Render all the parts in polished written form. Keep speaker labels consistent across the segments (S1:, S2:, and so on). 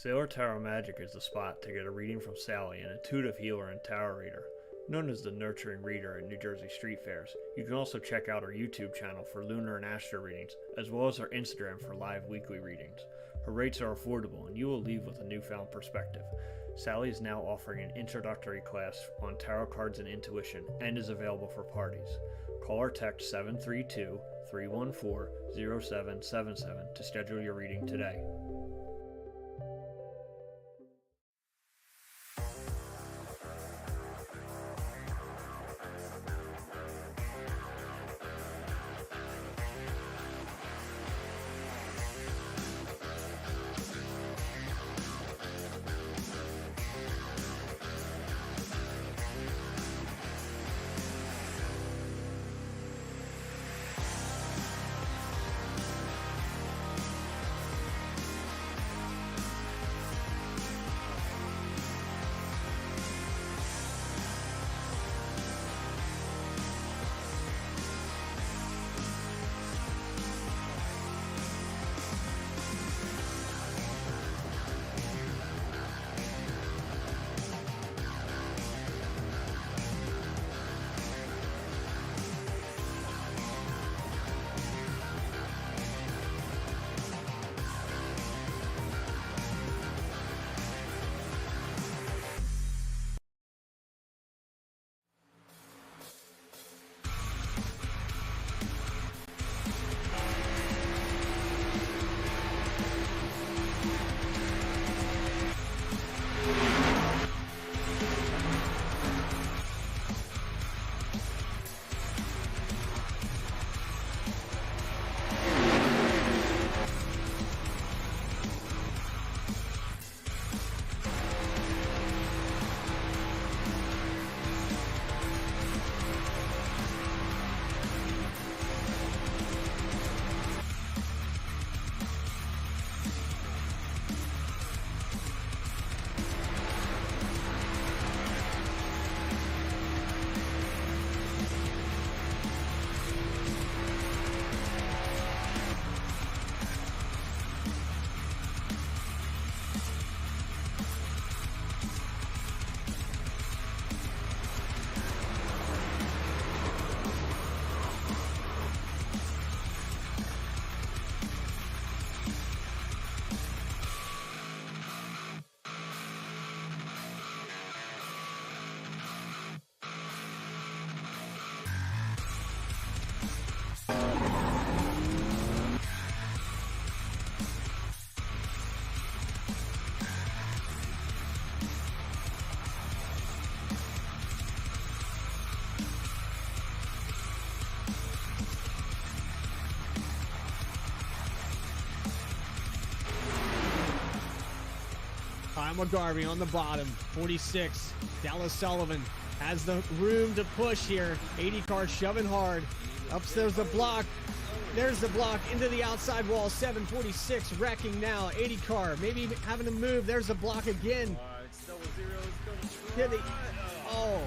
S1: Sailor Tarot Magic is the spot to get a reading from Sally, an intuitive healer and tarot reader. Known as the Nurturing Reader at New Jersey street fairs, you can also check out our YouTube channel for lunar and astro readings, as well as our Instagram for live weekly readings. Her rates are affordable, and you will leave with a newfound perspective. Sally is now offering an introductory class on tarot cards and intuition, and is available for parties. Call or text 732-314-0777 to schedule your reading today.
S2: Kyle McGarvey on the bottom, 46. Dallas Sullivan has the room to push here. 80 car shoving hard. Up there's the block. There's the block into the outside wall. 746 wrecking now. 80 car maybe having to move. There's the block again. Oh.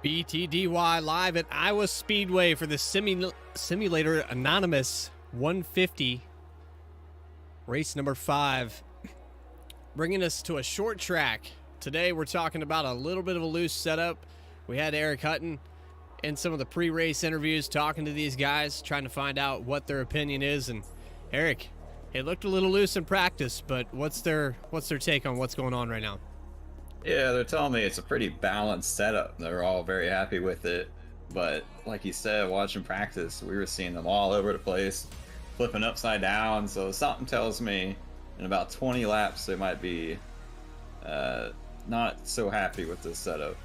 S2: BTDY live at Iowa Speedway for the Simulator Anonymous 150. Race number 5. Bringing us to a short track. Today we're talking about a little bit of a loose setup. We had Eric Hutton in some of the pre-race interviews talking to these guys, trying to find out what their opinion is. And Eric, it looked a little loose in practice, but what's their take on what's going on right now?
S3: Yeah, they're telling me it's a pretty balanced setup. They're all very happy with it. But like you said, watching practice, we were seeing them all over the place, flipping upside down. So something tells me in about 20 laps, they might be not so happy with this setup.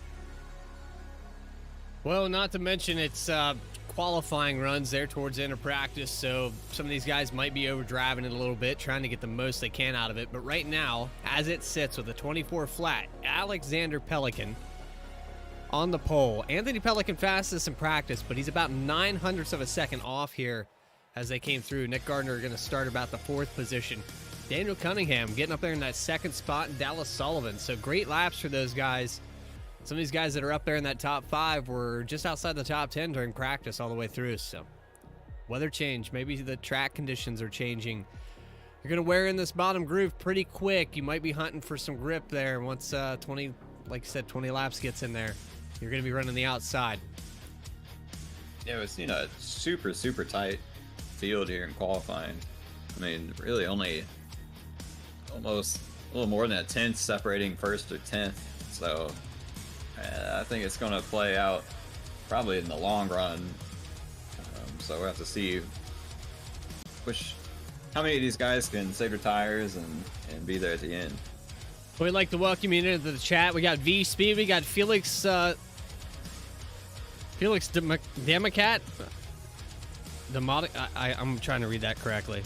S2: Well, not to mention it's qualifying runs there towards the end of practice, so some of these guys might be overdriving it a little bit, trying to get the most they can out of it. But right now, as it sits with a 24 flat, Alexander Pelican on the pole. Anthony Pelican fastest in practice, but he's about 900ths of a second off here as they came through. Nick Gardner going to start about the 4th position. Daniel Cunningham getting up there in that 2nd spot, and Dallas Sullivan. So great laps for those guys. Some of these guys that are up there in that top 5 were just outside the top 10 during practice all the way through. So weather change, maybe the track conditions are changing. You're going to wear in this bottom groove pretty quick. You might be hunting for some grip there once 20, like I said, 20 laps gets in there. You're going to be running the outside.
S3: Yeah, we've seen a super, super tight field here in qualifying. I mean, really only almost a little more than a tenth separating 1st or 10th. So I think it's going to play out probably in the long run. So we'll have to see how many of these guys can save their tires and be there at the end.
S2: We'd like to welcome you into the chat. We got V Speed, we got Felix Demacat. I'm trying to read that correctly.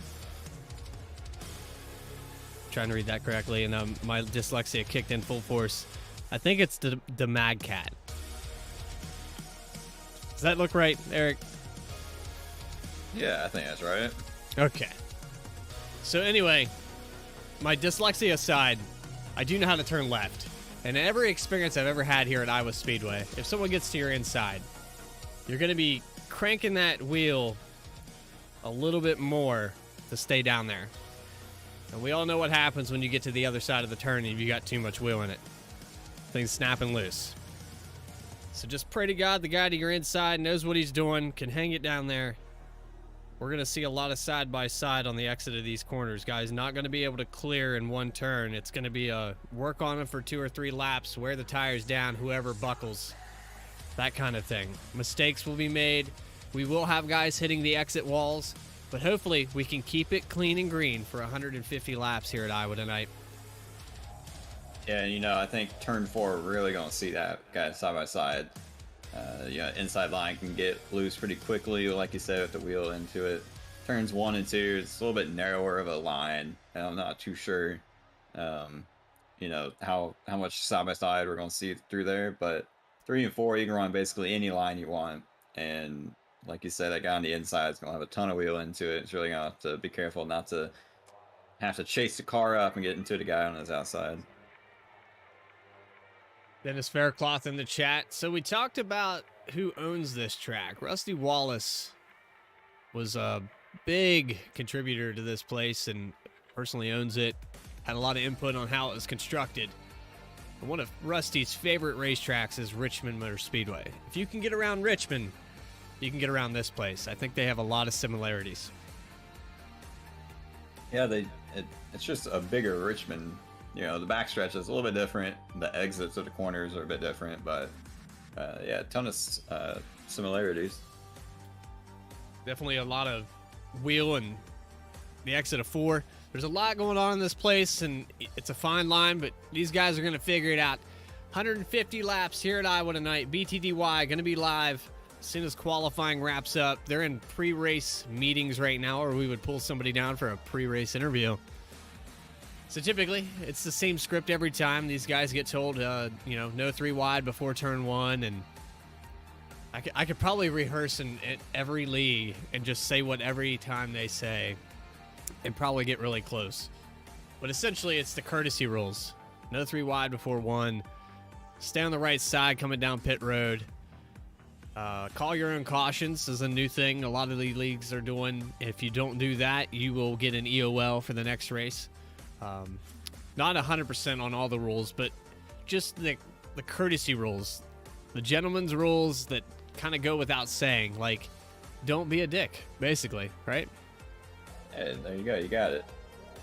S2: And my dyslexia kicked in full force. I think it's the Mad Cat. Does that look right, Eric?
S3: Yeah, I think that's right.
S2: Okay. So anyway, my dyslexia aside, I do know how to turn left. And in every experience I've ever had here at Iowa Speedway, if someone gets to your inside, you're going to be cranking that wheel a little bit more to stay down there. And we all know what happens when you get to the other side of the turn and you got too much wheel in it. Things snapping loose. So just pray to God the guy to your inside knows what he's doing, can hang it down there. We're going to see a lot of side-by-side on the exit of these corners, guys. Not going to be able to clear in one turn. It's going to be a work on them for 2 or 3 laps, wear the tires down, whoever buckles, that kind of thing. Mistakes will be made. We will have guys hitting the exit walls, but hopefully we can keep it clean and green for 150 laps here at Iowa tonight.
S3: Yeah, and I think turn 4, we're really going to see that guy side by side. Inside line can get loose pretty quickly, like you said, with the wheel into it. Turns 1 and 2, it's a little bit narrower of a line, and I'm not too sure, how much side by side we're going to see through there. But 3 and 4, you can run basically any line you want, and like you said, that guy on the inside is going to have a ton of wheel into it. It's really going to have to be careful not to have to chase the car up and get into the guy on his outside.
S2: Dennis Faircloth in the chat. So we talked about who owns this track. Rusty Wallace was a big contributor to this place and personally owns it. Had a lot of input on how it was constructed. And one of Rusty's favorite racetracks is Richmond Motor Speedway. If you can get around Richmond, you can get around this place. I think they have a lot of similarities.
S3: Yeah, it's just a bigger Richmond. The backstretch is a little bit different. The exits of the corners are a bit different, but a ton of similarities.
S2: Definitely a lot of wheel and the exit of 4. There's a lot going on in this place, and it's a fine line, but these guys are going to figure it out. 150 laps here at Iowa tonight. BTDY going to be live as soon as qualifying wraps up. They're in pre-race meetings right now, or we would pull somebody down for a pre-race interview. So typically, it's the same script every time. These guys get told, no 3 wide before turn 1, and I could probably rehearse in every league and just say what every time they say and probably get really close. But essentially, it's the courtesy rules. No 3 wide before 1. Stay on the right side coming down pit road. Call your own cautions is a new thing a lot of the leagues are doing. If you don't do that, you will get an EOL for the next race. Not 100% on all the rules, but just the courtesy rules, the gentleman's rules that kind of go without saying, like, don't be a dick, basically, right?
S3: And there you go, you got it.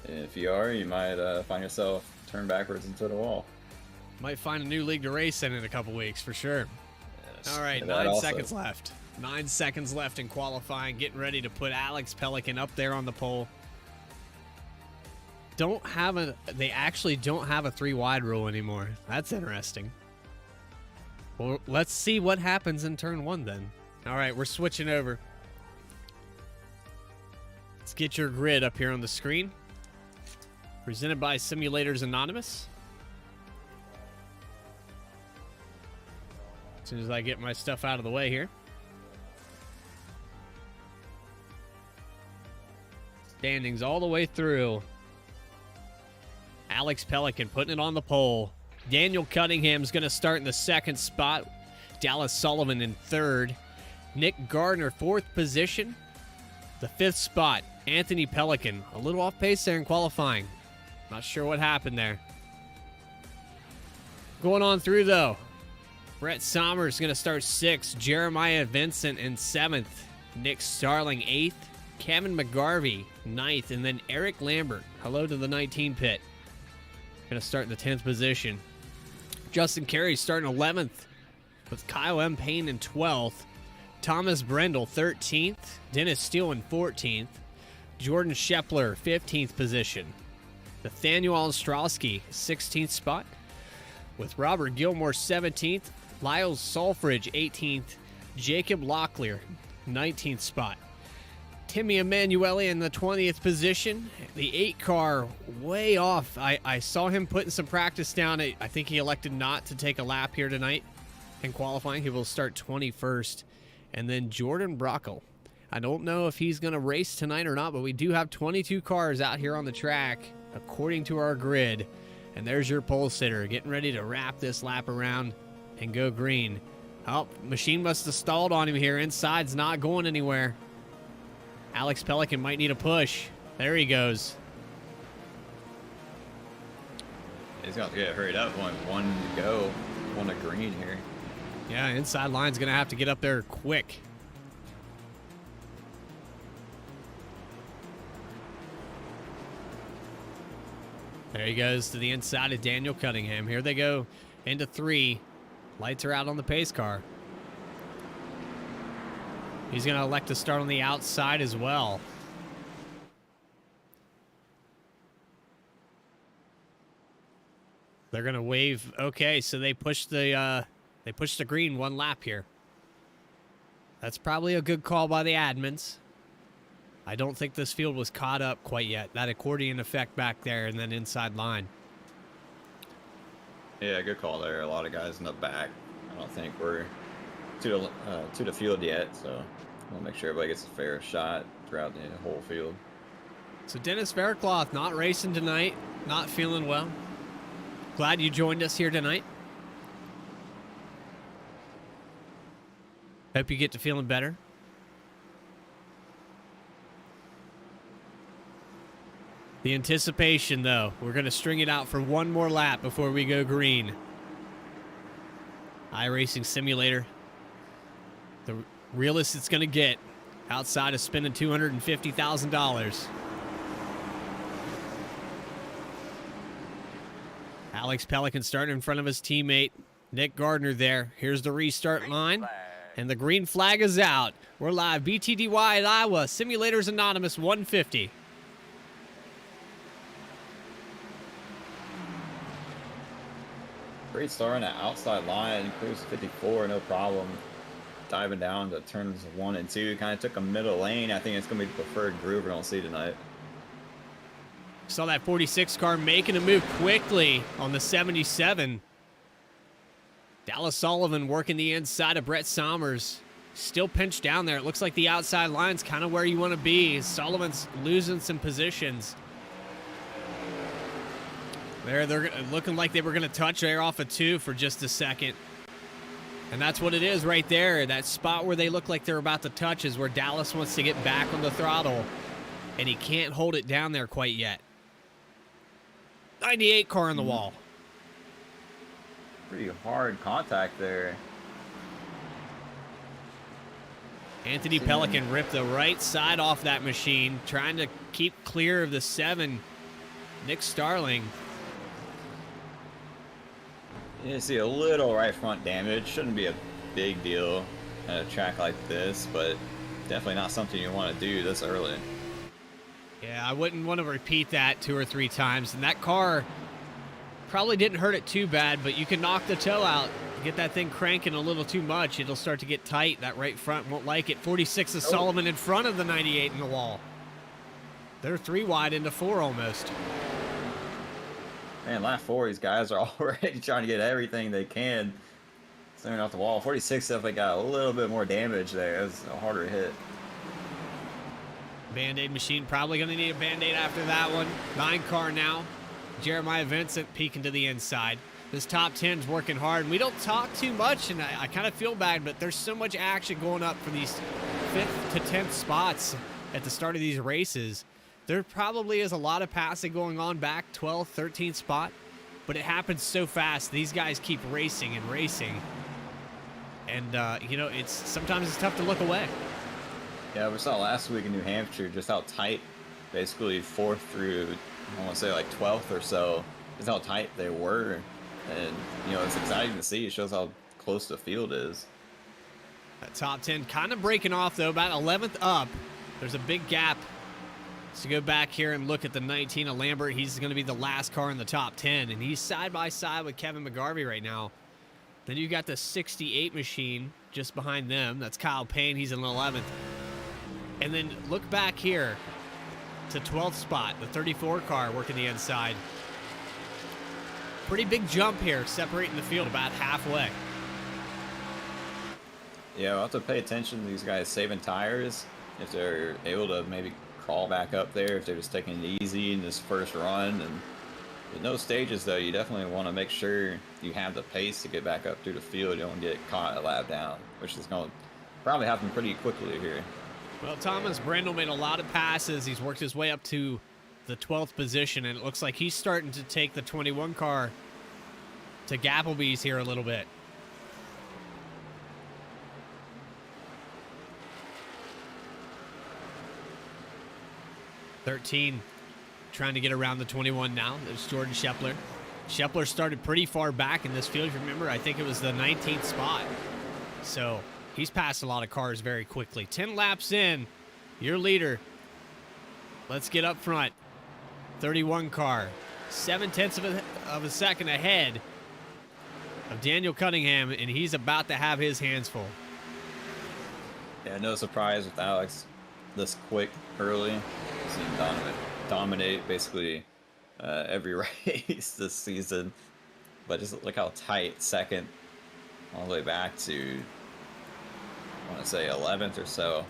S3: And if you are, you might find yourself turned backwards into the wall.
S2: Might find a new league to race in a couple weeks, for sure.
S3: Yes,
S2: all right, 9 seconds left. 9 seconds left in qualifying, getting ready to put Alex Pelican up there on the pole. They actually don't have a 3 wide rule anymore. That's interesting. Well, let's see what happens in turn 1 then. All right, we're switching over. Let's get your grid up here on the screen. Presented by Simulators Anonymous. As soon as I get my stuff out of the way here. Standings all the way through. Alex Pelican putting it on the pole. Daniel Cunningham's going to start in the second spot. Dallas Sullivan in third. Nick Gardner, fourth position. The fifth spot, Anthony Pelican. A little off pace there in qualifying. Not sure what happened there. Going on through, though. Brett Sommers going to start sixth. Jeremiah Vincent in seventh. Nick Starling, eighth. Kevin McGarvey, ninth. And then Eric Lambert, hello to the 19 pit. Going to start in the 10th position. Justin Carey starting 11th with Kyle M. Payne in 12th. Thomas Brendel, 13th. Dennis Steele in 14th. Jordan Shepler, 15th position. Nathaniel Ostrowski, 16th spot. With Robert Gilmore, 17th. Lyles Solfridge, 18th. Jacob Locklear, 19th spot. Timmy Emanuele in the 20th position. The 8 car way off. I saw him putting some practice down. I think he elected not to take a lap here tonight in qualifying. He will start 21st. And then Jordan Brockel. I don't know if he's going to race tonight or not, but we do have 22 cars out here on the track according to our grid. And there's your pole sitter getting ready to wrap this lap around and go green. Oh, machine must have stalled on him here. Inside's not going anywhere. Alex Pelican might need a push. There he goes.
S3: He's got to get hurried up. One to go. One to green here.
S2: Yeah, inside line's going to have to get up there quick. There he goes to the inside of Daniel Cunningham. Here they go into 3. Lights are out on the pace car. He's going to elect to start on the outside as well. They're going to wave. Okay, so they pushed the green 1 lap here. That's probably a good call by the admins. I don't think this field was caught up quite yet. That accordion effect back there and then inside line.
S3: Yeah, good call there. A lot of guys in the back. I don't think we're to the field yet, so we'll make sure everybody gets a fair shot throughout the whole field.
S2: So Dennis Faircloth not racing tonight, not feeling well. Glad you joined us here tonight. Hope you get to feeling better. The anticipation, though. We're going to string it out for one more lap before we go green. iRacing Simulator. The realest it's going to get outside of spending $250,000. Alex Pelican starting in front of his teammate, Nick Gardner there. Here's the restart line. And the green flag is out. We're live. BTDY at Iowa. Simulators Anonymous 150.
S3: Great start on the outside line. Cruise 54, no problem. Diving down to turns 1 and 2. Kind of took a middle lane. I think it's going to be the preferred groove we're going to see tonight.
S2: Saw that 46 car making a move quickly on the 77. Dallas Sullivan working the inside of Brett Sommers. Still pinched down there. It looks like the outside line's kind of where you want to be. Sullivan's losing some positions. They're looking like they were going to touch there off of 2 for just a second. And that's what it is right there. That spot where they look like they're about to touch is where Dallas wants to get back on the throttle. And he can't hold it down there quite yet. 98 car on the wall.
S3: Pretty hard contact there.
S2: Anthony Pelican ripped the right side off that machine, trying to keep clear of the 7. Nick Starling.
S3: You see a little right front damage. Shouldn't be a big deal at a track like this, but definitely not something you want to do this early.
S2: Yeah, I wouldn't want to repeat that 2 or 3 times. And that car probably didn't hurt it too bad, but you can knock the toe out. get that thing cranking a little too much, it'll start to get tight. That right front won't like it. 46 is Sullivan in front of the 98 in the wall. They're 3 wide into 4 almost.
S3: Man, lap 4, these guys are already trying to get everything they can clearing off the wall. 46 definitely got a little bit more damage there. It was a harder hit.
S2: Band-Aid machine probably going to need a Band-Aid after that one. 9 car now. Jeremiah Vincent peeking to the inside. This top 10's working hard, and we don't talk too much, and I kind of feel bad, but there's so much action going up for these 5th to 10th spots at the start of these races. There probably is a lot of passing going on back 12th, 13th spot, but it happens so fast. These guys keep racing and racing, and you know, sometimes it's tough to look away.
S3: Yeah, we saw last week in New Hampshire just how tight, basically 4th through, I want to say like 12th or so, just how tight they were. And, you know, it's exciting to see. It shows how close the field is.
S2: That top 10 kind of breaking off, though, about 11th up. There's a big gap. So go back here and look at the 19 of Lambert. He's going to be the last car in the top 10, and he's side by side with Kevin McGarvey right now. Then you got the 68 machine just behind them. That's Kyle Payne. He's in 11th. And then look back here to 12th spot, the 34 car working the inside. Pretty big jump here, separating the field about halfway.
S3: Yeah, we'll have to pay attention to these guys saving tires. If they're able to maybe crawl back up there, if they're just taking it easy in this first run. And with no stages, though, you definitely want to make sure you have the pace to get back up through the field. You don't get caught a lap down, which is going to probably happen pretty quickly here.
S2: Well, Thomas Brendel made a lot of passes. He's worked his way up to the 12th position, and it looks like he's starting to take the 21 car to Gappleby's here a little bit. (13) trying to get around the 21 now. There's Jordan Shepler. Shepler started pretty far back in this field. If you remember, I think it was the 19th spot. So he's passed a lot of cars very quickly. 10 laps in, your leader. Let's get up front. 31 car, 0.7 of a second ahead of Daniel Cunningham, and he's about to have his hands full.
S3: Yeah, no surprise with Alex this quick early. Seen him dominate basically every race this season. But just look how tight second all the way back to, I want to say 11th or so.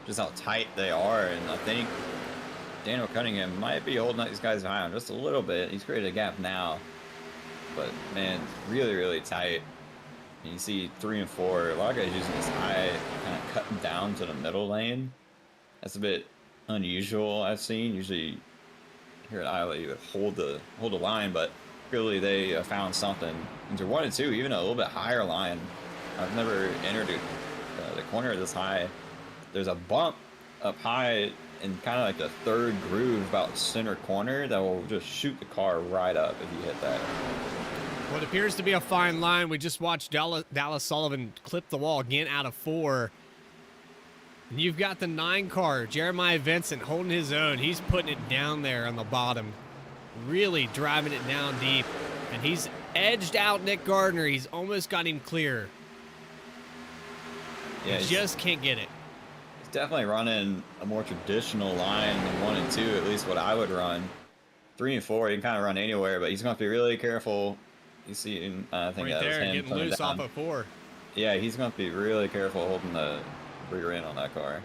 S3: Just how tight they are, and I think Daniel Cunningham might be holding these guys behind just a little bit. He's created a gap now, but man, really, really tight. And you see 3 and 4, a lot of guys using this high, kind of cutting down to the middle lane. That's a bit unusual, I've seen. Usually here at Iowa, you would hold the line, but clearly they found something. Into 1 and 2, even a little bit higher line. I've never entered the corner this high. There's a bump up high in kind of like the 3rd groove, about center corner, that will just shoot the car right up if you hit that.
S2: What appears to be a fine line. We just watched Dallas Sullivan clip the wall again out of 4. And you've got the 9 car, Jeremiah Vincent, holding his own. He's putting it down there on the bottom, really driving it down deep. And he's edged out Nick Gardner. He's almost got him clear. Yeah, he just can't get it.
S3: He's definitely running a more traditional line than 1 and 2, at least what I would run. 3 and 4, he can kind of run anywhere, but he's going to have to be really careful. You see, I think
S2: right
S3: that
S2: there,
S3: was him
S2: getting
S3: coming
S2: loose
S3: down.
S2: off of 4.
S3: Yeah, he's going to be really careful holding the rear end on that car.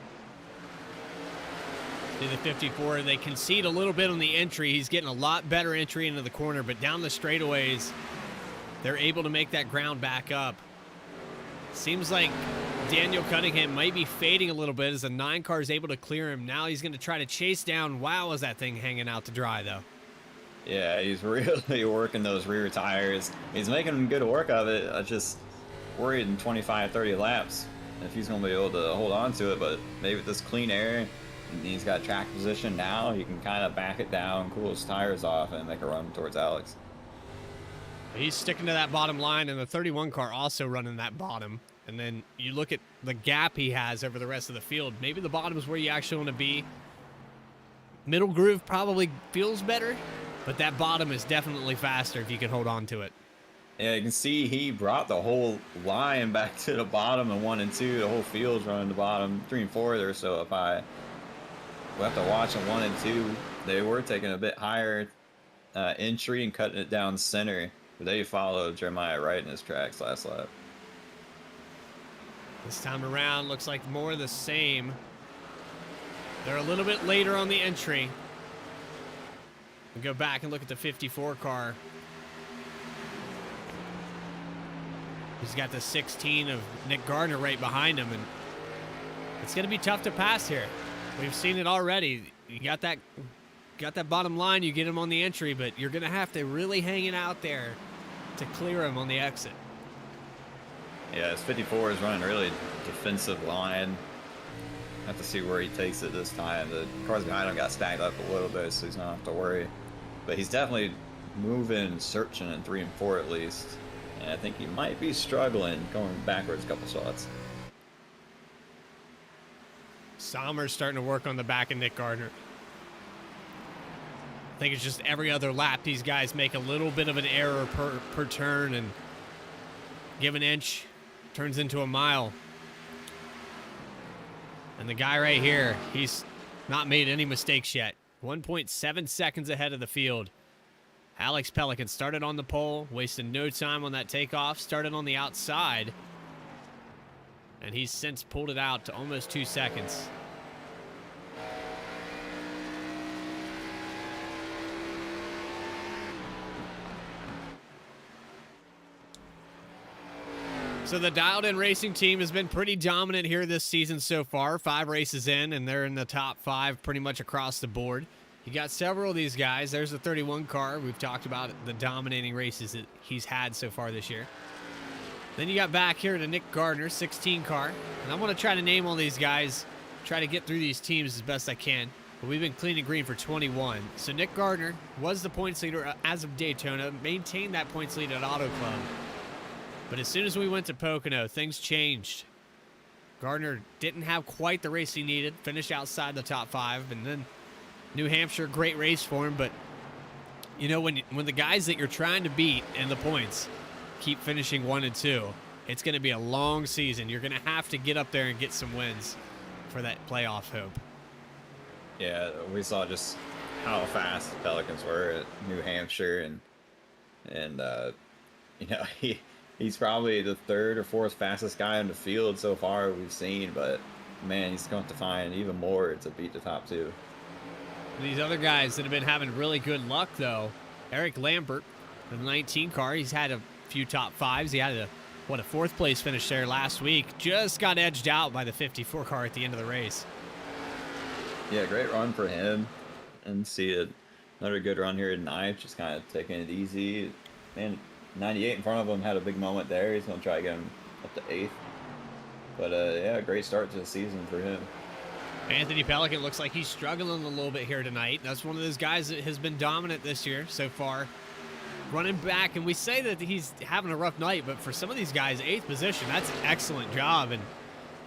S2: To the 54, they concede a little bit on the entry. He's getting a lot better entry into the corner, but down the straightaways, they're able to make that ground back up. Seems like Daniel Cunningham might be fading a little bit as the 9 car is able to clear him. Now he's going to try to chase down. Wow, is that thing hanging out to dry, though.
S3: Yeah, he's really working those rear tires. He's making good work of it. I just worried in 25, 30 laps if he's going to be able to hold on to it, but maybe with this clean air, and he's got track position now, he can kind of back it down, cool his tires off, and make a run towards Alex.
S2: He's sticking to that bottom line, and the 31 car also running that bottom. And then you look at the gap he has over the rest of the field. Maybe the bottom is where you actually want to be. Middle groove probably feels better, but that bottom is definitely faster if you can hold on to it.
S3: Yeah, you can see he brought the whole line back to the bottom in 1 and 2. The whole field's running the bottom. 3 and 4, they're so up high. We'll have to watch in 1 and 2. They were taking a bit higher entry and cutting it down center. But they followed Jeremiah right in his tracks last lap.
S2: This time around, looks like more of the same. They're a little bit later on the entry. We go back and look at the 54 car. He's got the 16 of Nick Gardner right behind him, and it's going to be tough to pass here. We've seen it already. You got that bottom line, you get him on the entry, but you're going to have to really hang it out there to clear him on the exit.
S3: Yeah, his 54 is running really defensive line. Have to see where he takes it this time. The cars behind him got stacked up a little bit, so he's not have to worry. But he's definitely moving, searching in 3 and 4 at least. And I think he might be struggling going backwards a couple spots.
S2: Sommer's starting to work on the back of Nick Gardner. I think it's just every other lap these guys make a little bit of an error per turn, and give an inch turns into a mile. And the guy right here, he's not made any mistakes yet. 1.7 seconds ahead of the field. Alex Pelican started on the pole, wasted no time on that takeoff, started on the outside, and he's since pulled it out to almost 2 seconds. So the Dialed In Racing team has been pretty dominant here this season so far. 5 races in, and they're in the top 5 pretty much across the board. You got several of these guys. There's the 31 car. We've talked about the dominating races that he's had so far this year. Then you got back here to Nick Gardner, 16 car. And I'm going to try to name all these guys, try to get through these teams as best I can. But we've been clean and green for 21. So Nick Gardner was the points leader as of Daytona, maintained that points lead at Auto Club. But as soon as we went to Pocono, things changed. Gardner didn't have quite the race he needed, finished outside the top 5, and then New Hampshire, great race for him. But you know, when the guys that you're trying to beat in the points keep finishing 1 and 2, it's going to be a long season. You're going to have to get up there and get some wins for that playoff hope.
S3: Yeah, we saw just how fast the Pelicans were at New Hampshire, and you know, he's probably the 3rd or 4th fastest guy in the field so far we've seen, but man, he's going to find even more to beat the top 2.
S2: These other guys that have been having really good luck, though, Eric Lambert, the 19 car, he's had a few top 5s. He had a 4th place finish there last week. Just got edged out by the 54 car at the end of the race.
S3: Yeah, great run for him. And see another good run here tonight, just kind of taking it easy. Man, 98 in front of him had a big moment there. He's going to try to get him up to 8th. But yeah, great start to the season for him.
S2: Anthony Pelican looks like he's struggling a little bit here tonight. That's one of those guys that has been dominant this year so far. Running back, and we say that he's having a rough night, but for some of these guys, 8th position, that's an excellent job.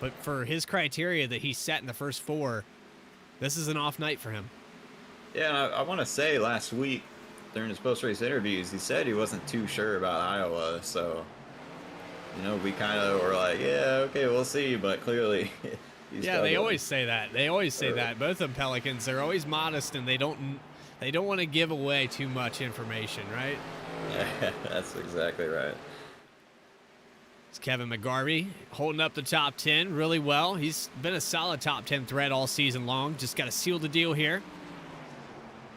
S2: But for his criteria that he set in the first 4, this is an off night for him.
S3: Yeah, and I want to say last week during his post-race interviews, he said he wasn't too sure about Iowa. So, you know, we kind of were like, yeah, okay, we'll see. But clearly,
S2: yeah, they always say that. They always say that. Both of them Pelicans, they're always modest, and they don't want to give away too much information, right?
S3: Yeah, that's exactly right.
S2: It's Kevin McGarvey holding up the top 10 really well. He's been a solid top 10 threat all season long. Just got to seal the deal here.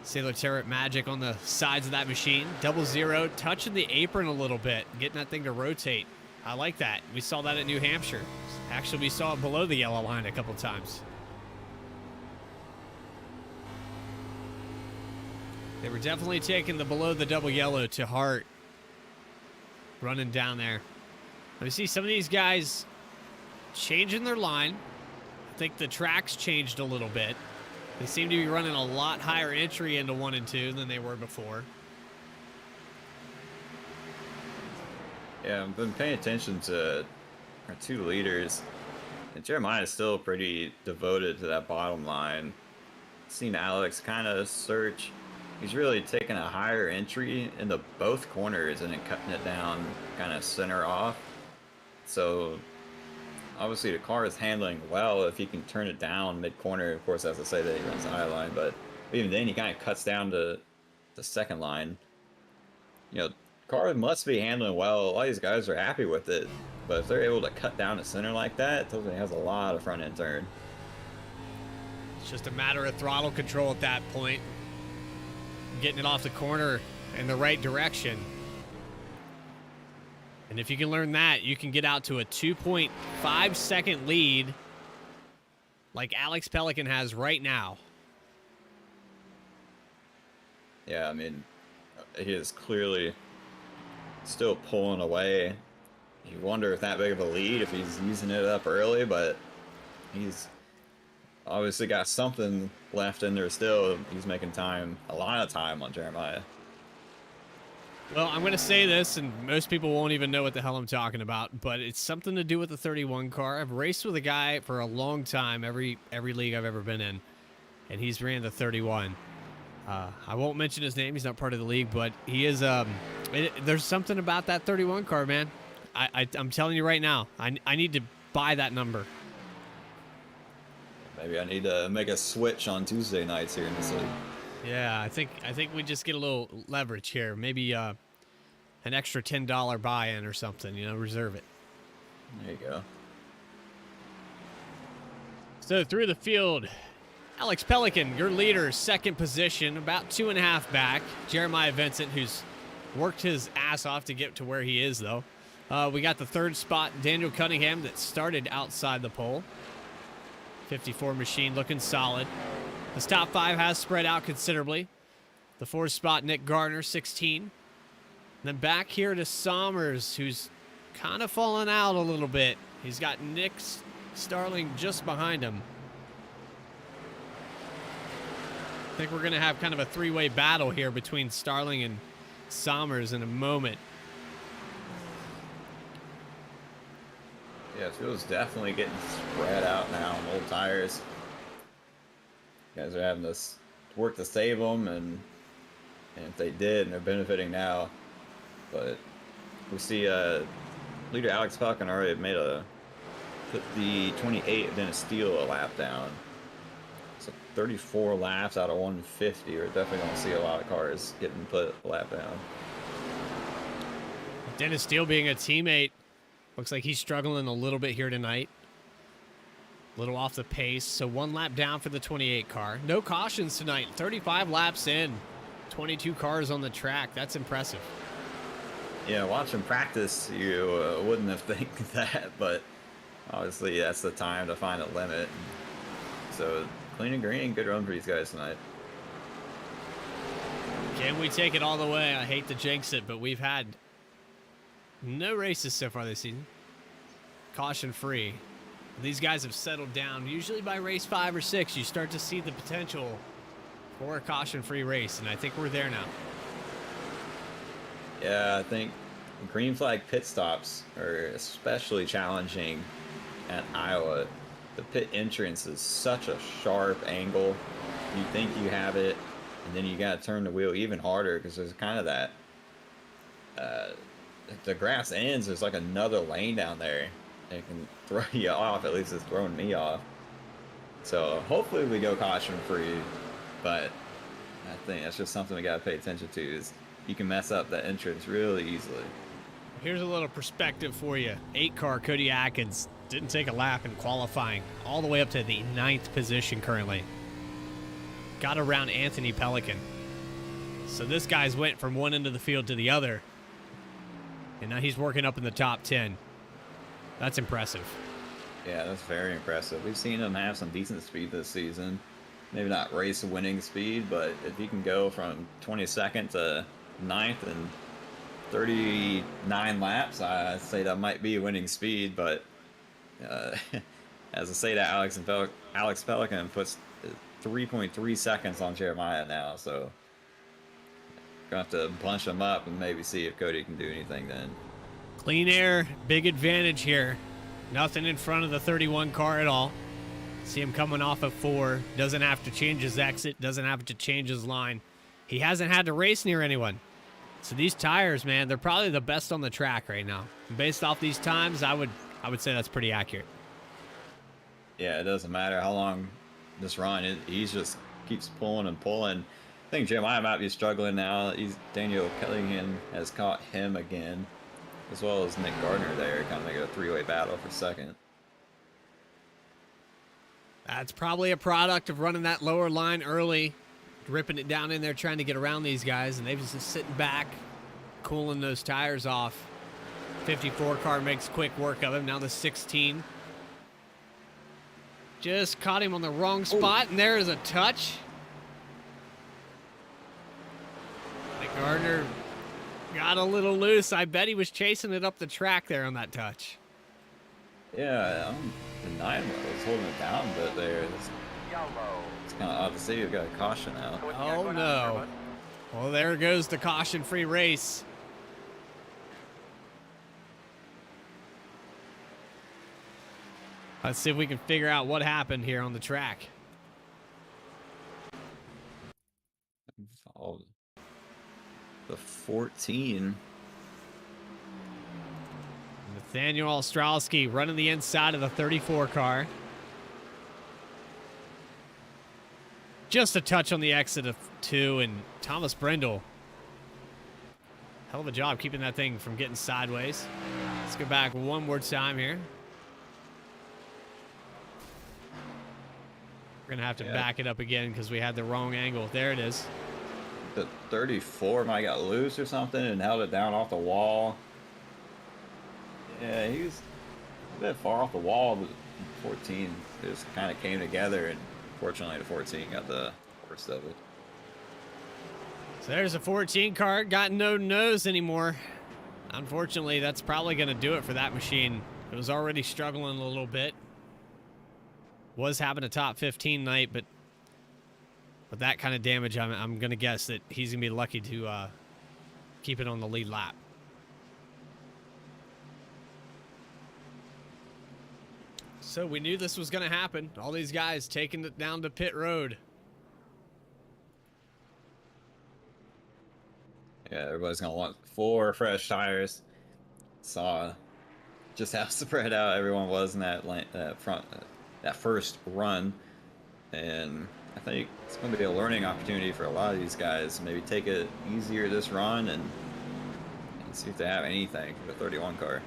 S2: Sailor Turret Magic on the sides of that machine. 00, touching the apron a little bit, getting that thing to rotate. I like that. We saw that at New Hampshire. Actually, we saw it below the yellow line a couple times. They were definitely taking the below the double yellow to heart. Running down there. We see some of these guys changing their line. I think the track's changed a little bit. They seem to be running a lot higher entry into 1 and 2 than they were before.
S3: Yeah, I've been paying attention to our 2 leaders. And Jeremiah is still pretty devoted to that bottom line. Seen Alex kind of search he's really taking a higher entry into both corners and then cutting it down kind of center off. So obviously the car is handling well if he can turn it down mid-corner. Of course, as I say that he runs the high line, but even then he kind of cuts down to the second line. You know, car must be handling well. A lot of these guys are happy with it, but if they're able to cut down the center like that, it tells me he has a lot of front end turn.
S2: It's just a matter of throttle control at that point. Getting it off the corner in the right direction. And if you can learn that, you can get out to a 2.5 second lead like Alex Pelican has right now.
S3: Yeah, I mean, he is clearly still pulling away. You wonder if that big of a lead, if he's using it up early, but he's obviously got something left in there still. He's making time, a lot of time on Jeremiah.
S2: Well, I'm going to say this, and most people won't even know what the hell I'm talking about, but it's something to do with the 31 car. I've raced with a guy for a long time, every league I've ever been in, and he's ran the 31. I won't mention his name. He's not part of the league, but he is. There's something about that 31 car, man. I'm telling you right now, I need to buy that number.
S3: Maybe I need to make a switch on Tuesday nights here in the city.
S2: Yeah, I think we just get a little leverage here. Maybe an extra $10 buy-in or something. You know, reserve it.
S3: There you go.
S2: So through the field, Alex Pelican, your leader, second position, about 2.5 back. Jeremiah Vincent, who's worked his ass off to get to where he is, though. We got the third spot, Daniel Cunningham, that started outside the pole. 54 machine looking solid. This top 5 has spread out considerably. The fourth spot, Nick Garner, 16. And then back here to Sommers, who's kind of fallen out a little bit. He's got Nick Starling just behind him. I think we're going to have kind of a three-way battle here between Starling and Sommers in a moment.
S3: Yeah, it feels definitely getting spread out now on old tires. Guys are having to work to save them, and if they did, and they're benefiting now. But we see leader Alex Pelican already put the 28 Dennis Steele a lap down. So 34 laps out of 150. We're definitely going to see a lot of cars getting put a lap down.
S2: Dennis Steele being a teammate, looks like he's struggling a little bit here tonight. A little off the pace, so 1 lap down for the 28 car. No cautions tonight, 35 laps in. 22 cars on the track, that's impressive.
S3: Yeah, watching practice, you wouldn't have think that, but obviously that's the time to find a limit. So clean and green, good run for these guys tonight.
S2: Can we take it all the way? I hate to jinx it, but we've had no races so far this season. Caution free. These guys have settled down. Usually by race 5 or 6, you start to see the potential for a caution-free race, and I think we're there now.
S3: Yeah, I think green flag pit stops are especially challenging at Iowa. The pit entrance is such a sharp angle. You think you have it, and then you got to turn the wheel even harder because there's kind of that. The grass ends. There's like another lane down there. It can throw you off. At least it's throwing me off. So hopefully we go caution free, but I think that's just something we got to pay attention to. Is you can mess up the entrance really easily.
S2: Here's a little perspective for you. 8-car Cody Atkins didn't take a lap in qualifying, all the way up to the 9th position currently. Got around Anthony Pelican. So this guy's went from one end of the field to the other, and now he's working up in the top 10. That's impressive.
S3: Yeah, that's very impressive. We've seen him have some decent speed this season. Maybe not race winning speed, but if you can go from 22nd to 9th in 39 laps, I'd say that might be winning speed. But as I say that, Alex Pelican puts 3.3 seconds on Jeremiah now, so gonna have to bunch them up and maybe see if Cody can do anything then.
S2: Clean air, big advantage here. Nothing in front of the 31 car at all. See him coming off of 4. Doesn't have to change his exit. Doesn't have to change his line. he hasn't had to race near anyone. So these tires, man, they're probably the best on the track right now. And based off these times, I would say that's pretty accurate.
S3: Yeah, it doesn't matter how long this run, he's just keeps pulling and pulling. I think Jeremiah might be struggling now. Daniel Kellingham has caught him again, as well as Nick Gardner there, kind of making a three-way battle for second.
S2: That's probably a product of running that lower line early, ripping it down in there, trying to get around these guys, and they've just sitting back, cooling those tires off. 54 car makes quick work of him. Now the 16. Just caught him on the wrong spot, and there is a touch. Nick Gardner got a little loose. I bet he was chasing it up the track there on that touch.
S3: Yeah, I'm denying what was holding it down, but there it's kind of odd to see. We've got a caution out.
S2: Oh no. Well, there goes the caution-free race. Let's see if we can figure out what happened here on the track.
S3: Oh, the 14.
S2: Nathaniel Ostrowski running the inside of the 34 car. Just a touch on the exit of 2, and Thomas Brendel. Hell of a job keeping that thing from getting sideways. Let's go back one more time here. We're going to have to back it up again because we had the wrong angle. There it is.
S3: The 34 might got loose or something and held it down off the wall. Yeah, he was a bit far off the wall, but 14 just kind of came together, and fortunately the 14 got the worst of it.
S2: So there's a 14 car, got no nose anymore. Unfortunately, that's probably going to do it for that machine. It was already struggling a little bit. Was having a top 15 night, but with that kind of damage, I'm going to guess that he's going to be lucky to keep it on the lead lap. So we knew this was going to happen. All these guys taking it down to pit road.
S3: Yeah, everybody's going to want 4 fresh tires. Saw just how spread out everyone was in that first run, and I think it's going to be a learning opportunity for a lot of these guys. Maybe take it easier this run and see if they have anything for the 31 car.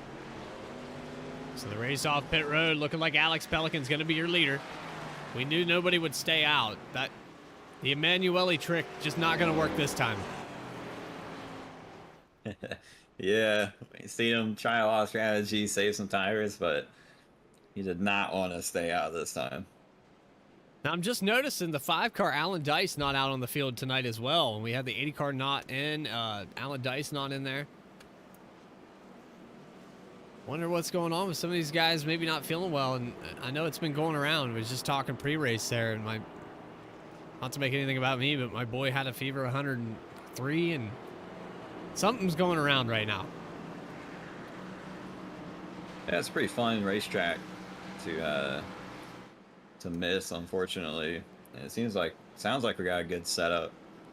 S2: So the race off pit road, looking like Alex Pelican's going to be your leader. We knew nobody would stay out. The Emanuele trick just not going to work this time.
S3: Yeah, we see him try a lot of strategies, save some tires, but he did not want to stay out this time.
S2: Now I'm just noticing the 5 car Alan Dice not out on the field tonight as well. And we had the 80 car not in, Alan Dice not in there. Wonder what's going on with some of these guys maybe not feeling well. And I know it's been going around. We was just talking pre-race there, and not to make anything about me, but my boy had a fever 103, and something's going around right now.
S3: Yeah, it's a pretty fun racetrack to miss, unfortunately. And it sounds like we got a good setup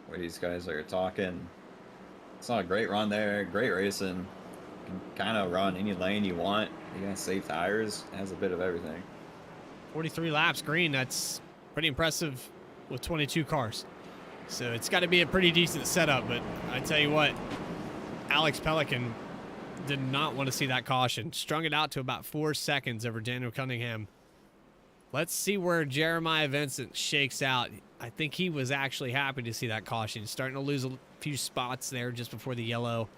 S3: where these guys are talking. It's not a great run there, great racing. You can kind of run any lane you want. You can save tires. It has a bit of everything.
S2: 43 laps green. That's pretty impressive with 22 cars. So it's got to be a pretty decent setup. But I tell you what, Alex Pelican did not want to see that caution. Strung it out to about 4 seconds over Daniel Cunningham. Let's see where Jeremiah Vincent shakes out. I think he was actually happy to see that caution. He's starting to lose a few spots there just before the yellow.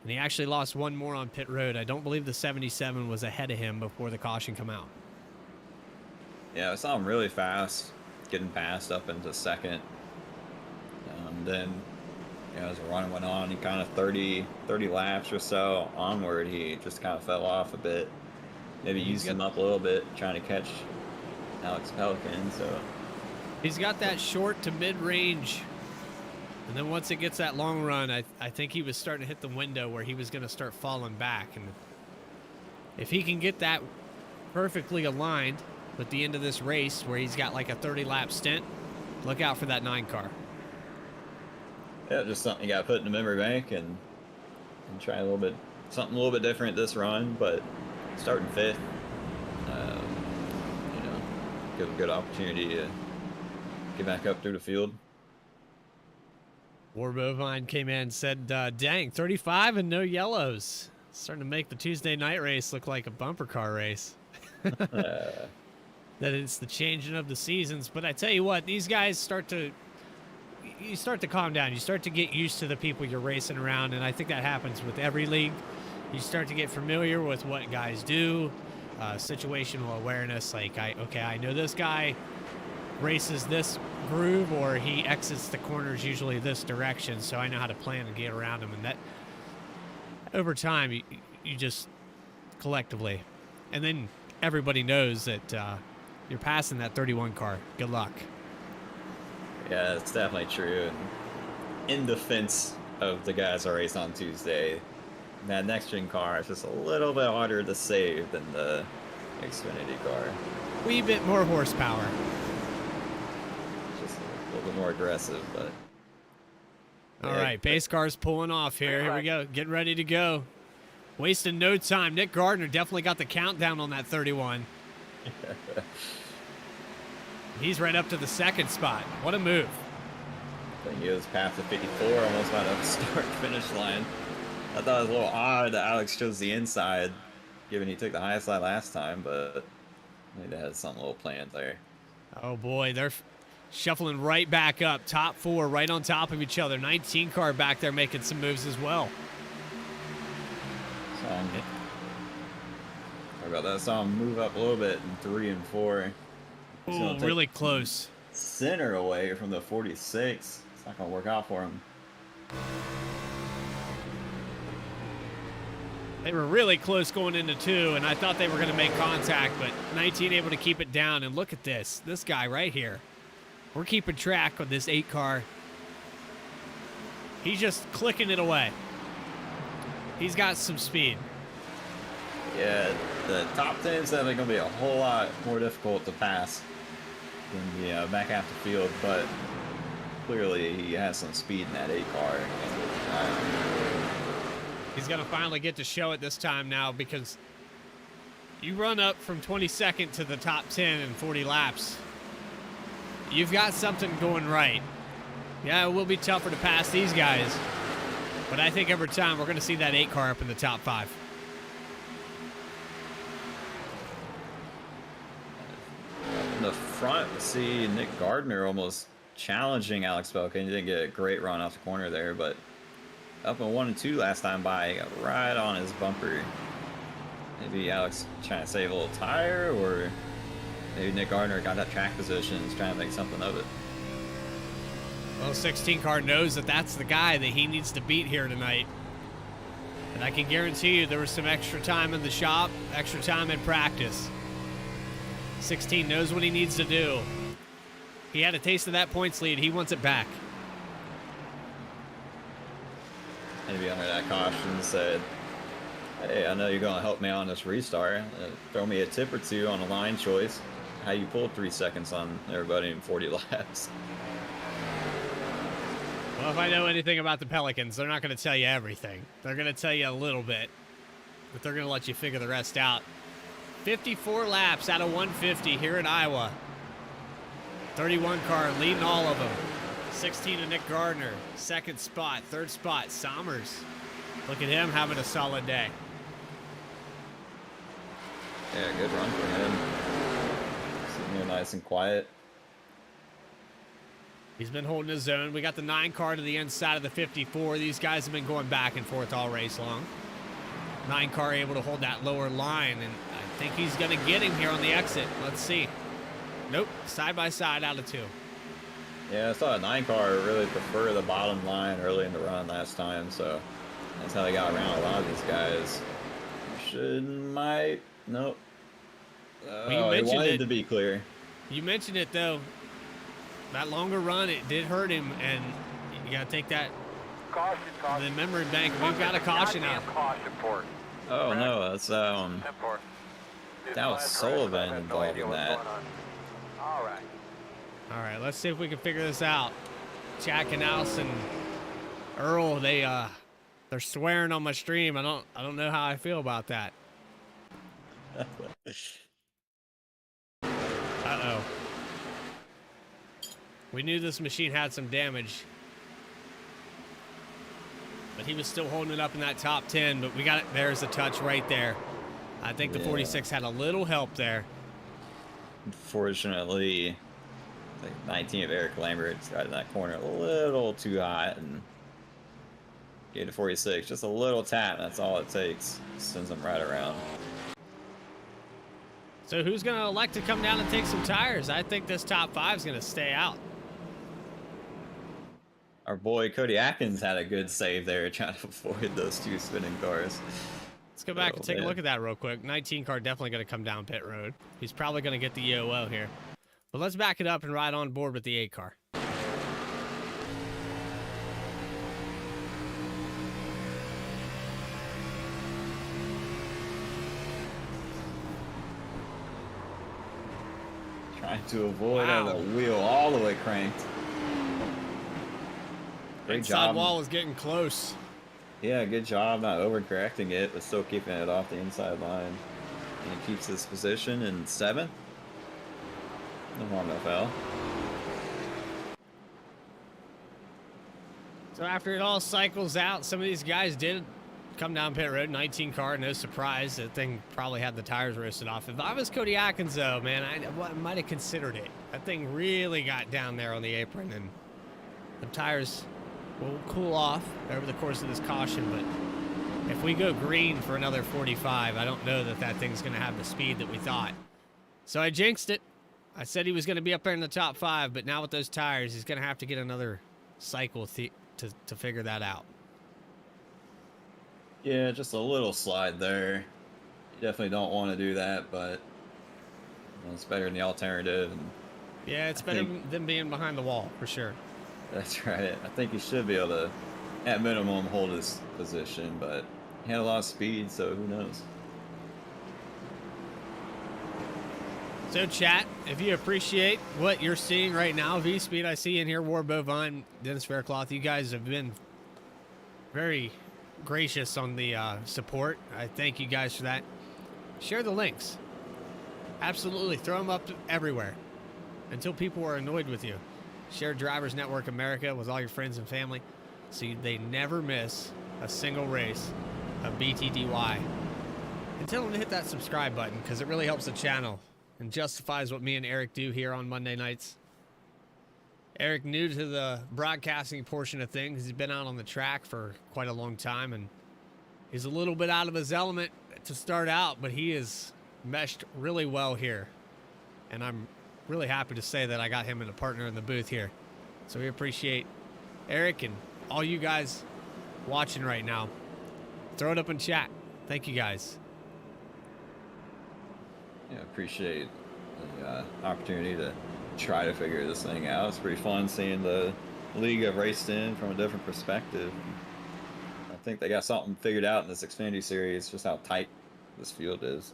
S2: And he actually lost one more on pit road. I don't believe the 77 was ahead of him before the caution come out.
S3: Yeah, I saw him really fast, getting past up into second. Then, as the run went on, he kind of 30 laps or so onward, he just kind of fell off a bit. Maybe used him up a little bit, trying to catch Alex Pelican. So
S2: he's got that short to mid-range. And then once it gets that long run, I think he was starting to hit the window where he was going to start falling back. And if he can get that perfectly aligned with the end of this race where he's got like a 30-lap stint, look out for that 9 car.
S3: Yeah, just something you got to put in the memory bank and try a little bit, something a little bit different this run, but starting fifth, you know, give a good opportunity to get back up through the field.
S2: War Bovine came in and said, dang, 35 and no yellows. Starting to make the Tuesday night race look like a bumper car race. That it's the changing of the seasons. But I tell you what, these guys you start to calm down. You start to get used to the people you're racing around, and I think that happens with every league. You start to get familiar with what guys do, situational awareness. Like, I know this guy races this groove, or he exits the corners usually this direction, so I know how to plan and get around him. And that, over time, you just collectively, and then everybody knows that you're passing that 31 car. Good luck.
S3: Yeah, it's definitely true. And in defense of the guys that race on Tuesday, that next gen car is just a little bit harder to save than the Xfinity car.
S2: Wee bit more horsepower.
S3: Just a little bit more aggressive, but.
S2: All right, base car's pulling off here. Here we go. Getting ready to go. Wasting no time. Nick Gardner definitely got the countdown on that 31. He's right up to the second spot. What a move.
S3: I think he was past the 54, almost about up the start-finish line. I thought it was a little odd that Alex chose the inside, given he took the highest line last time, but maybe they had something a little planned there.
S2: Oh, boy. They're shuffling right back up. Top four right on top of each other. 19 car back there making some moves as well.
S3: Sorry about that. Saw him move up a little bit in 3 and 4.
S2: Oh, really close.
S3: Center away from the 46. It's not going to work out for him.
S2: They were really close going into 2, and I thought they were going to make contact, but 19 able to keep it down. And look at this. This guy right here. We're keeping track of this 8 car. He's just clicking it away. He's got some speed.
S3: Yeah, the top 10 is definitely going to be a whole lot more difficult to pass in the back half of the field, but clearly he has some speed in that 8 car.
S2: He's going to finally get to show it this time now, because you run up from 22nd to the top 10 in 40 laps. You've got something going right. Yeah, it will be tougher to pass these guys, but I think over time we're going to see that 8 car up in the top 5.
S3: In the front, we see Nick Gardner almost challenging Alex Belkin. He didn't get a great run off the corner there, but up in 1 and 2 last time by, he got right on his bumper. Maybe Alex trying to save a little tire, or maybe Nick Gardner got that track position and is trying to make something of it.
S2: Well, 16 car knows that that's the guy that he needs to beat here tonight. And I can guarantee you there was some extra time in the shop, extra time in practice. 16 knows what he needs to do. He had a taste of that points lead. He wants it back.
S3: Maybe under that caution said, hey, I know you're going to help me on this restart. Throw me a tip or two on a line choice. How you pulled 3 seconds on everybody in 40 laps.
S2: Well, if I know anything about the Pelicans, they're not going to tell you everything. They're going to tell you a little bit, but they're going to let you figure the rest out. 54 laps out of 150 here in Iowa. 31 car leading all of them. 16 to Nick Gardner. Second spot. Third spot, Sommers. Look at him having a solid day.
S3: Yeah, good run for him. Sitting here nice and quiet.
S2: He's been holding his zone. We got the 9 car to the inside of the 54. These guys have been going back and forth all race long. 9 car able to hold that lower line, and I think he's going to get him here on the exit. Let's see. Nope, side by side out of 2.
S3: Yeah, I saw a 9 car really prefer the bottom line early in the run last time, so that's how they got around a lot of these guys. Nope.
S2: Well,
S3: he wanted to be clear.
S2: You mentioned it, though. That longer run, it did hurt him, and you got to take that.
S4: Caution.
S2: The memory bank. We've got a caution out.
S4: Caution port.
S3: Oh, no, that's, that was Sullivan involved in that.
S4: All right.
S2: All right, let's see if we can figure this out. Jack and Allison Earl, they're swearing on my stream. I don't know how I feel about that. Uh-oh. We knew this machine had some damage. But he was still holding it up in that top 10, but we got it. There's a touch right there. I think the 46 had a little help there.
S3: Unfortunately, the 19 of Eric Lambert's got in that corner a little too hot and gave the 46 just a little tap. That's all it takes. Sends them right around.
S2: So who's going to elect to come down and take some tires? I think this top 5 is going to stay out.
S3: Our boy Cody Atkins had a good save there, trying to avoid those 2 spinning cars.
S2: Let's go back and take a look at that real quick. 19 car definitely going to come down pit road. He's probably going to get the EOL here. But let's back it up and ride on board with the 8 car.
S3: Trying to avoid the wheel all the way cranked. Great job.
S2: Inside wall is getting close.
S3: Yeah, good job not overcorrecting it, but still keeping it off the inside line. And he keeps his position in 7th. No harm, no foul.
S2: So after it all cycles out, some of these guys did come down pit road. 19 car, no surprise. That thing probably had the tires roasted off. If I was Cody Atkins, though, man, I might have considered it. That thing really got down there on the apron, and the tires will cool off over the course of this caution. But if we go green for another 45, I don't know that that thing's going to have the speed that we thought. So I jinxed it. I said he was going to be up there in the top 5, but now with those tires, he's going to have to get another cycle to figure that out.
S3: Yeah, just a little slide there. You definitely don't want to do that, but it's better than the alternative. And
S2: yeah, it's better than being behind the wall, for sure.
S3: That's right. I think he should be able to, at minimum, hold his position, but he had a lot of speed, so who knows?
S2: So, chat, if you appreciate what you're seeing right now, V-Speed, I see in here, War Bovine, Dennis Faircloth, you guys have been very gracious on the support. I thank you guys for that. Share the links. Absolutely. Throw them up everywhere until people are annoyed with you. Share Drivers Network America with all your friends and family so they never miss a single race of BTDY. And tell them to hit that subscribe button because it really helps the channel and justifies what me and Eric do here on Monday nights. Eric, new to the broadcasting portion of things. He's been out on the track for quite a long time, and he's a little bit out of his element to start out, but he is meshed really well here. And I'm really happy to say that I got him in a partner in the booth here. So we appreciate Eric and all you guys watching right now. Throw it up in chat. Thank you guys.
S3: Yeah, appreciate the opportunity to try to figure this thing out. It's pretty fun seeing the league I've raced in from a different perspective. I think they got something figured out in this Xfinity series, just how tight this field is.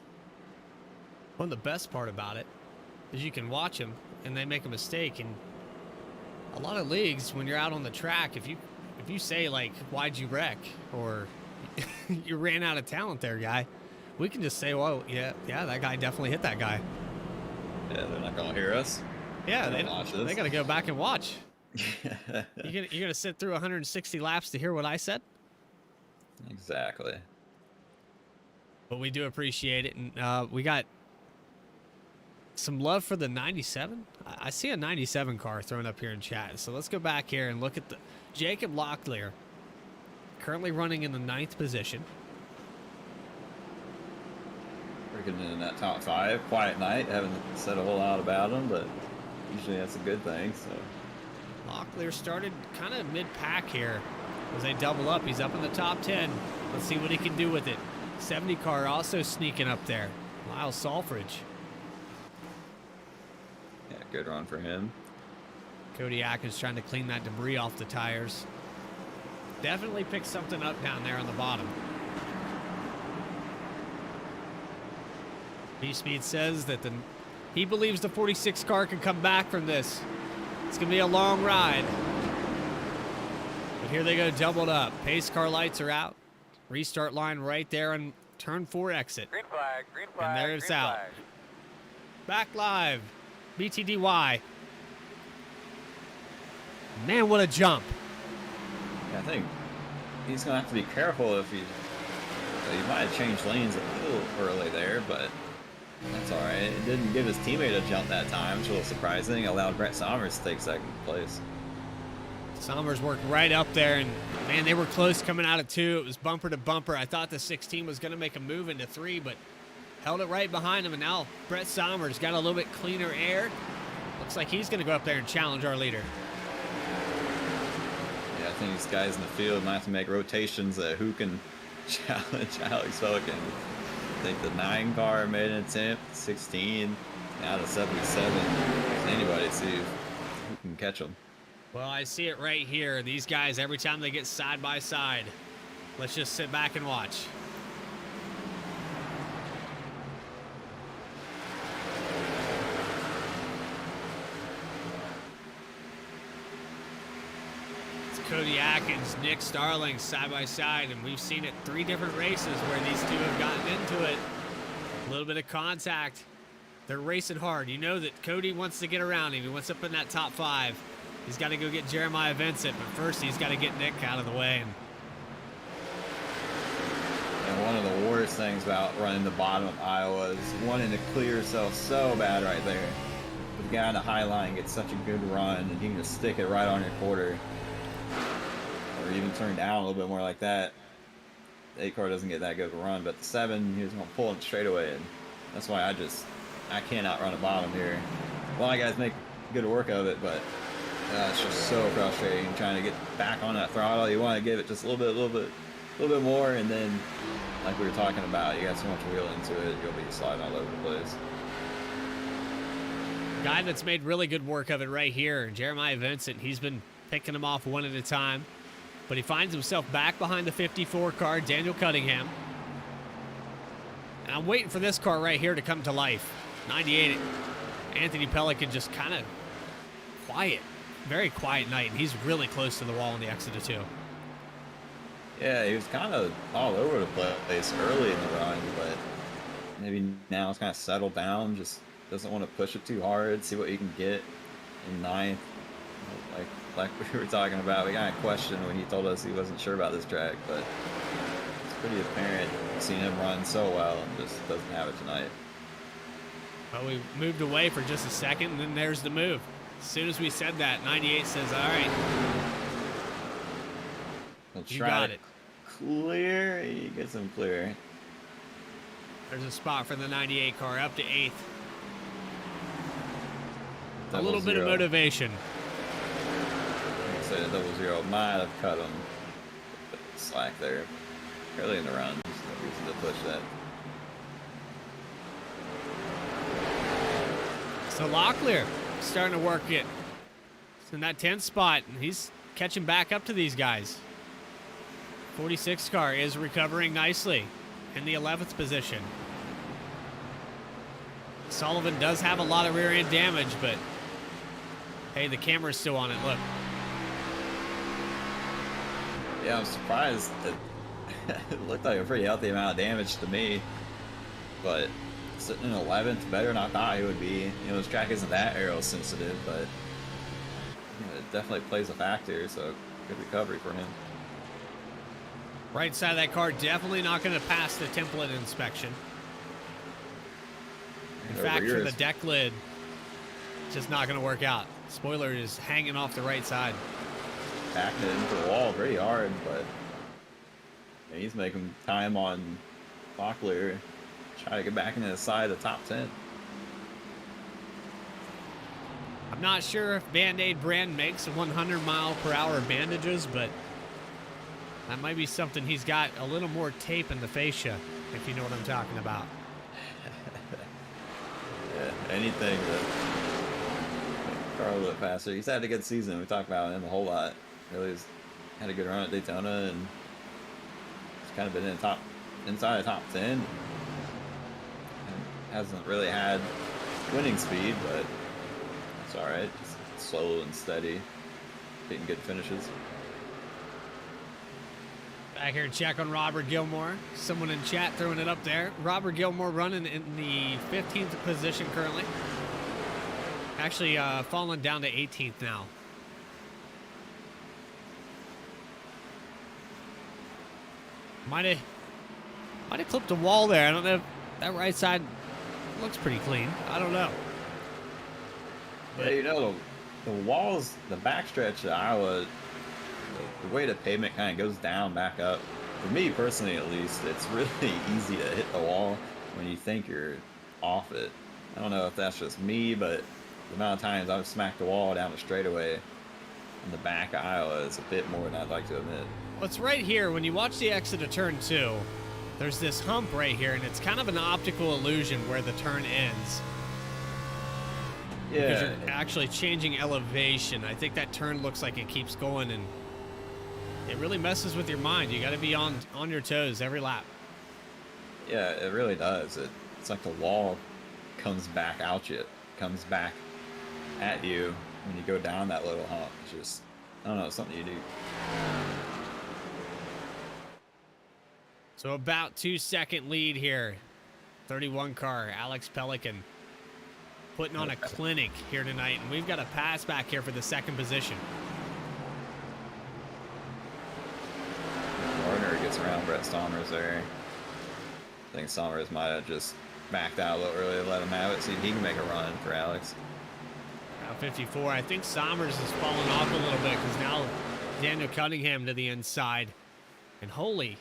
S2: One of the best part about it is you can watch them and they make a mistake. And a lot of leagues, when you're out on the track, if you say like, why'd you wreck? Or you ran out of talent there, guy. We can just say, well, yeah, that guy definitely hit that guy.
S3: Yeah, they're not going to hear us.
S2: Yeah, they got to go back and watch. You're gonna sit through 160 laps to hear what I said?
S3: Exactly.
S2: But we do appreciate it, and we got some love for the 97. I see a 97 car thrown up here in chat, so let's go back here and look at the Jacob Locklear, currently running in the 9th position.
S3: Working in that top 5. Quiet night. Haven't said a whole lot about him, but usually that's a good thing. So
S2: Locklear started kind of mid-pack here. As they double up, he's up in the top 10. Let's see what he can do with it. 70 car also sneaking up there. Lyle Salfridge.
S3: yeah, good run for him.
S2: Cody Atkins trying to clean that debris off the tires. Definitely picked something up down there on the bottom. B-Speed says that he believes the 46 car can come back from this. It's going to be a long ride. But here they go, doubled up. Pace car lights are out. Restart line right there on turn 4 exit.
S4: Green flag, green flag,
S2: And there it's
S4: green
S2: out.
S4: flag.
S2: Back live. BTDY. Man, what a jump.
S3: Yeah, I think he's gonna have to be careful if he might have changed lanes a little early there, but that's all right. It didn't give his teammate a jump that time, which was a little surprising. Allowed Brett Sommers to take second place.
S2: Sommers worked right up there, and man, they were close coming out of 2. It was bumper to bumper. I thought the 16 was going to make a move into 3, but held it right behind him, and now Brett Sommers got a little bit cleaner air. Looks like he's going to go up there and challenge our leader.
S3: Yeah, I think these guys in the field might have to make rotations at who can challenge Alex Pelican. I think the 9 car made an attempt, 16, now the 77. Anybody to see who can catch them.
S2: Well, I see it right here. These guys, every time they get side by side, let's just sit back and watch. It's Cody Atkins, Nick Starling side by side, and we've seen it 3 different races where these two have gotten into it. A little bit of contact. They're racing hard. You know that Cody wants to get around him. He wants up in that top 5. He's got to go get Jeremiah Vincent, but first he's got to get Nick out of the way.
S3: And one of the worst things about running the bottom of Iowa is wanting to clear yourself so bad right there. But the guy on the high line gets such a good run, and you can just stick it right on your quarter. Or even turn down a little bit more like that. The 8 car doesn't get that good of a run, but the 7, he was going to pull it straight away. And that's why I cannot run a bottom here. A lot of guys make good work of it, but it's just so frustrating trying to get back on that throttle. You want to give it just a little bit more, and then, like we were talking about, you got so much wheel into it, you'll be sliding all over the place.
S2: Guy that's made really good work of it right here, Jeremiah Vincent. He's been picking them off one at a time, but he finds himself back behind the 54 car, Daniel Cunningham. And I'm waiting for this car right here to come to life. 98, Anthony Pelican, just kind of quiet. Very quiet night, and he's really close to the wall on the exit of 2.
S3: Yeah, he was kind of all over the place early in the run, but maybe now it's kind of settled down, just doesn't want to push it too hard, see what he can get in 9th. Like we were talking about, we kind of questioned when he told us he wasn't sure about this track, but it's pretty apparent seeing him run so well and just doesn't have it tonight.
S2: Well, we moved away for just a second, and then there's the move. As soon as we said that, 98 says, all right, you got it.
S3: Clear, he gets him clear.
S2: There's a spot for the 98 car, up to 8th. A
S3: Double
S2: little bit of
S3: zero.
S2: motivation.
S3: Like I said, a 0-0 might have cut him. Bit of slack there. Early in the run, there's no reason to push that.
S2: So Locklear starting to work it. He's in that 10th spot, and he's catching back up to these guys. 46 car is recovering nicely in the 11th position. Sullivan does have a lot of rear end damage, but hey, the camera's still on it. Look.
S3: Yeah, I'm surprised that it looked like a pretty healthy amount of damage to me, but sitting in 11th, better than I thought he would be. You know, this track isn't that aero sensitive, but you know, it definitely plays a factor, so good recovery for him.
S2: Right side of that car definitely not going to pass the template inspection. In
S3: Over
S2: fact, for
S3: yours.
S2: the deck lid, it's just not going to work out. Spoiler is hanging off the right side.
S3: Backing it into the wall pretty hard, but yeah, he's making time on Locklear, try to get back into the side of the top 10.
S2: I'm not sure if Band-Aid brand makes 100-mile-per-hour bandages, but that might be something he's got a little more tape in the fascia, if you know what I'm talking about.
S3: Yeah, anything that Carl a little bit faster. He's had a good season. We talked about him a whole lot. Really had a good run at Daytona, and he's kind of been inside the top 10. And hasn't really had winning speed, but it's all right. Just slow and steady, getting good finishes.
S2: Back here, check on Robert Gilmore. Someone in chat throwing it up there. Robert Gilmore running in the 15th position currently. Actually, falling down to 18th now. Might have clipped a wall there. I don't know if that right side looks pretty clean. I don't know.
S3: But you know, the walls, the backstretch of Iowa, the way the pavement kind of goes down, back up. For me personally, at least, it's really easy to hit the wall when you think you're off it. I don't know if that's just me, but the amount of times I've smacked the wall down the straightaway in the back of Iowa is a bit more than I'd like to admit.
S2: Well, it's right here. When you watch the exit of turn 2, there's this hump right here, and it's kind of an optical illusion where the turn ends.
S3: Yeah.
S2: Because you're actually changing elevation. I think that turn looks like it keeps going, and it really messes with your mind. You got to be on your toes every lap.
S3: Yeah, it really does. It's like the wall comes back comes back at you when you go down that little hump. It's just, I don't know, something you do.
S2: So about 2-second lead here. 31 car, Alex Pelican, putting on a clinic here tonight. And we've got a pass back here for the second position.
S3: Warner gets around Brett Somers there. I think Somers might have just backed out a little early to let him have it, see if he can make a run for Alex.
S2: Now 54. I think Somers has fallen off a little bit because now Daniel Cunningham to the inside. And holy,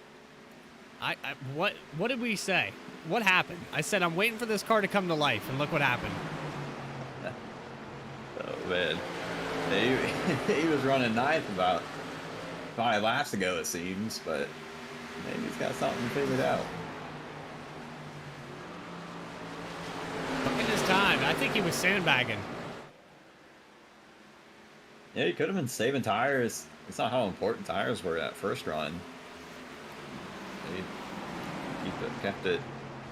S2: what did we say? What happened? I said I'm waiting for this car to come to life, and look what happened.
S3: Oh man, he was running ninth about 5 laps ago, it seems, but maybe he's got something figured out.
S2: Look at his time. I think he was sandbagging.
S3: Yeah, he could have been saving tires. It's not how important tires were that first run. He kept it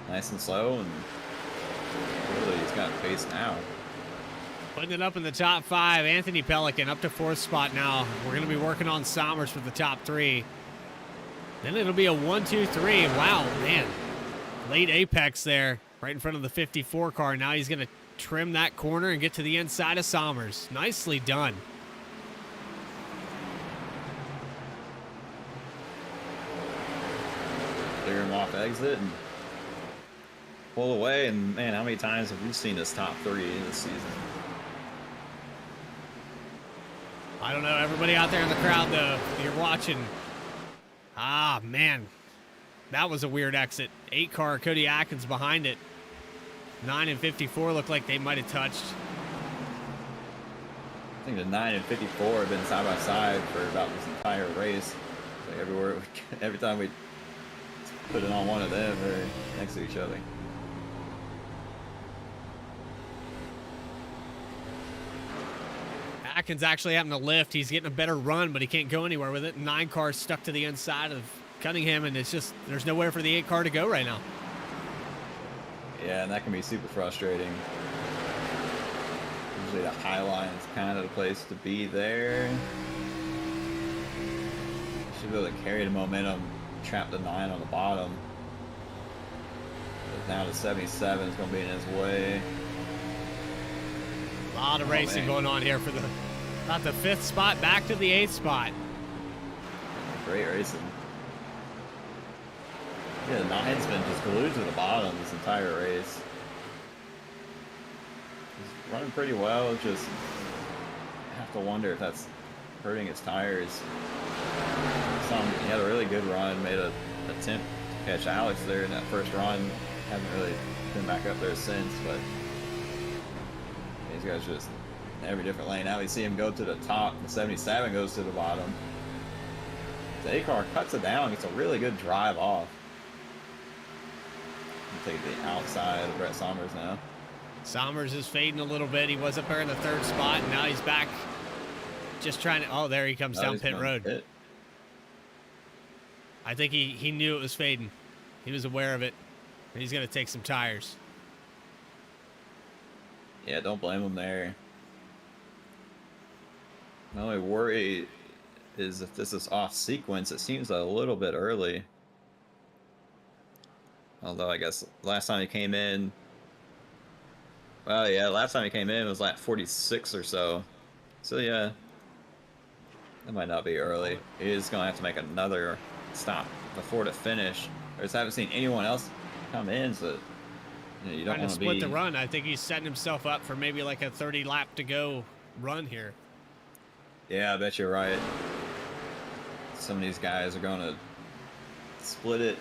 S3: nice and slow, and really he's got pace now.
S2: Putting it up in the top 5, Anthony Pelican up to 4th spot now. We're going to be working on Somers for the top 3. Then it'll be a 1-2-3. Wow, man. Late apex there, right in front of the 54 car. Now he's going to trim that corner and get to the inside of Somers. Nicely done.
S3: Clear him off exit and pull away. And man, how many times have we seen this top 3 this season?
S2: I don't know. Everybody out there in the crowd, though, you're watching. Ah, man. That was a weird exit. 8 car, Cody Atkins behind it. 9 and 54 look like they might have touched.
S3: I think the 9 and 54 have been side by side for about this entire race. Like every time we put it on one of them, they're next to each other.
S2: Atkins actually having to lift. He's getting a better run, but he can't go anywhere with it. 9 cars stuck to the inside of Cunningham, and it's just, there's nowhere for the 8 car to go right now.
S3: Yeah, and that can be super frustrating. Usually the high line is kind of the place to be there. Should be able to carry the momentum, trap the 9 on the bottom. But now the 77 is going to be in his way.
S2: A lot of racing going on here for about the 5th spot back to the 8th spot.
S3: Great racing. Yeah, the 9's been just glued to the bottom this entire race. He's running pretty well, just have to wonder if that's hurting his tires. He had a really good run, made an attempt to catch Alex there in that first run. Hasn't really been back up there since, but these guys just in every different lane. Now we see him go to the top, the 77 goes to the bottom. The 8 car cuts it down, gets a really good drive off. Take the outside of Brett Somers now.
S2: Somers is fading a little bit. He was up there in the 3rd spot, and now he's back just trying to, oh, there he comes down pit road.
S3: Pit.
S2: I think he knew it was fading. He was aware of it, and he's going to take some tires.
S3: Yeah, don't blame him there. My only worry is if this is off sequence, it seems a little bit early. Although I guess last time he came in, well, yeah, last time he came in was like 46 or so. So yeah, that might not be early. He is going to have to make another stop before the finish. I just haven't seen anyone else come in, so you don't want to
S2: split the run. I think he's setting himself up for maybe like a 30 lap to go run here.
S3: Yeah, I bet you're right. Some of these guys are going to split it,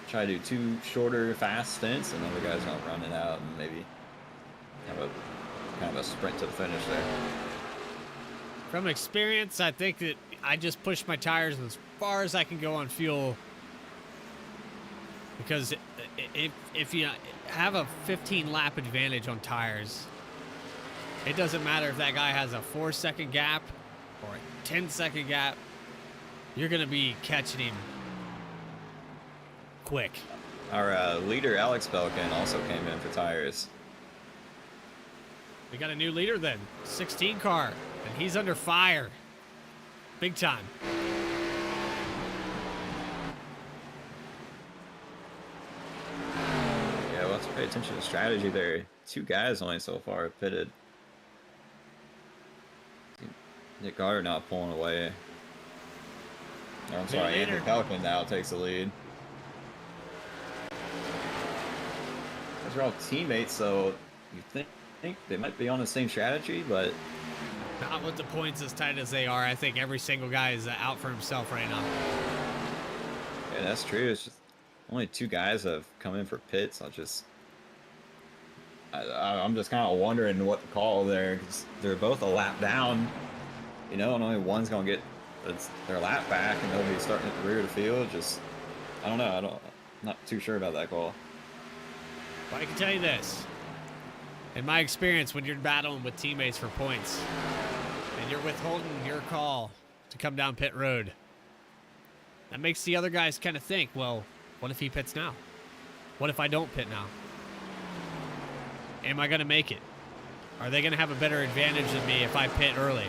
S3: try to do 2 shorter, fast stints, and other guys going to run it out and maybe have a kind of a sprint to the finish there.
S2: From experience, I think that I just push my tires as far as I can go on fuel, because if you have a 15 lap advantage on tires, it doesn't matter if that guy has a 4-second gap or a 10-second gap, you're going to be catching him quick.
S3: Our leader, Alex Belkin, also came in for tires.
S2: We got a new leader then, 16 car, and he's under fire. Big time.
S3: Yeah, we'll have to pay attention to strategy there. 2 guys only so far pitted. Nick Carter not pulling away. Or, I'm sorry, Andrew Pelkin now takes the lead. Those are all teammates, so you think they might be on the same strategy, but
S2: not with the points as tight as they are. I think every single guy is out for himself right now.
S3: Yeah, that's true. It's just only 2 guys have come in for pits. I'm just kind of wondering what to call there, because they're both a lap down, you know, and only one's gonna get their lap back, and they'll be starting at the rear of the field. Just, I don't know. I'm not too sure about that call.
S2: But I can tell you this. In my experience, when you're battling with teammates for points and you're withholding your call to come down pit road, that makes the other guys kind of think, well, what if he pits now? What if I don't pit now? Am I going to make it? Are they going to have a better advantage than me if I pit early?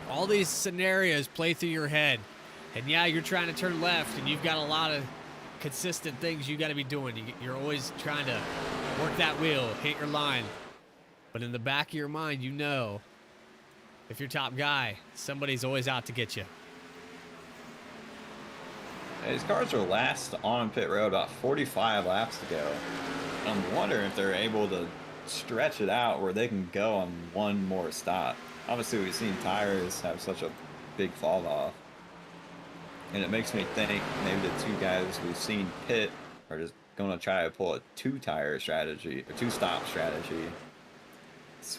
S2: All these scenarios play through your head. And yeah, you're trying to turn left and you've got a lot of consistent things you got to be doing. You're always trying to work that wheel, hit your line. But in the back of your mind, you know, if you're top guy, somebody's always out to get you.
S3: These cars are last on pit road about 45 laps to go. I'm wondering if they're able to stretch it out where they can go on one more stop. Obviously, we've seen tires have such a big fall off. And it makes me think maybe the 2 guys we've seen pit are just going to try to pull a 2-tire strategy, or 2-stop strategy.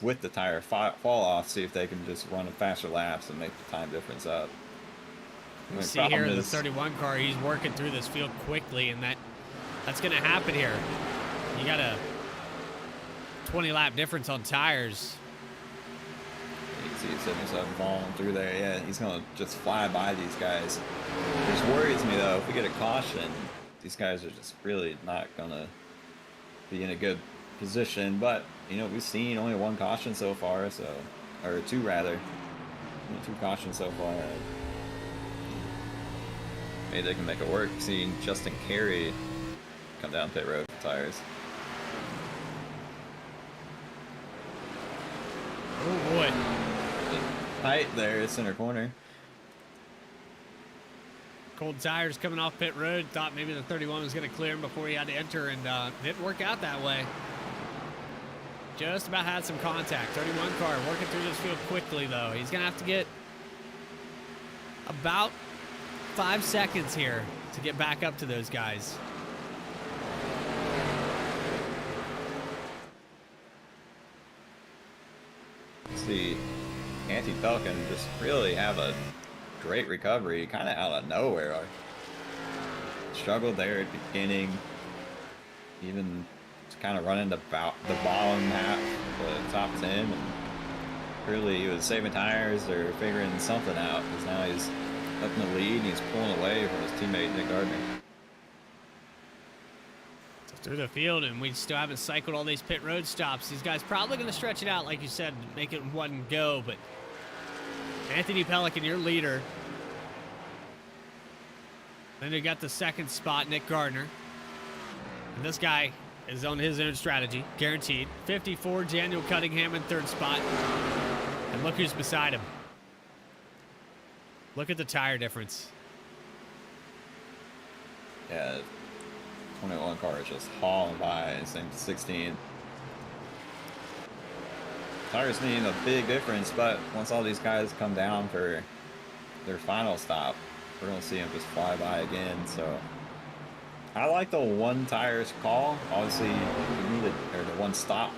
S3: With the tire fall off, see if they can just run faster laps and make the time difference up.
S2: You see here in the 31 car, he's working through this field quickly, and that's going to happen here. You got a 20-lap difference on tires.
S3: You can see he's hitting himself falling through there. Yeah, he's going to just fly by these guys. Which worries me, though. If we get a caution, these guys are just really not going to be in a good position. But, you know, we've seen only 1 caution so far, so, or 2 rather. Only 2 cautions so far. Maybe they can make it work. Seeing Justin Carey come down pit road for tires.
S2: Oh boy.
S3: Tight there, center corner.
S2: Cold tires coming off pit road. Thought maybe the 31 was going to clear him before he had to enter, and didn't work out that way. Just about had some contact. 31 car working through this field quickly, though. He's going to have to get about 5 seconds here to get back up to those guys.
S3: See, Antti Pelkin just really have a great recovery, kind of out of nowhere. Struggled there at the beginning, even kind of running the bottom half, the top 10, and really he was saving tires or figuring something out, because now he's up in the lead and he's pulling away from his teammate Nick Gardner.
S2: Through the field, and we still haven't cycled all these pit road stops. These guys probably going to stretch it out, like you said, make it one go, but Anthony Pelican, your leader, Then you got the second spot, Nick Gardner. And this guy is on his own strategy, guaranteed. 54, Daniel Cunningham in third spot. And look who's beside him. Look at the tire difference.
S3: Yeah, 21 car is just hauling by, same 16. Tires mean a big difference, but once all these guys come down for their final stop, we're going to see them just fly by again. So I like the one tires call. Obviously, you need or the one stop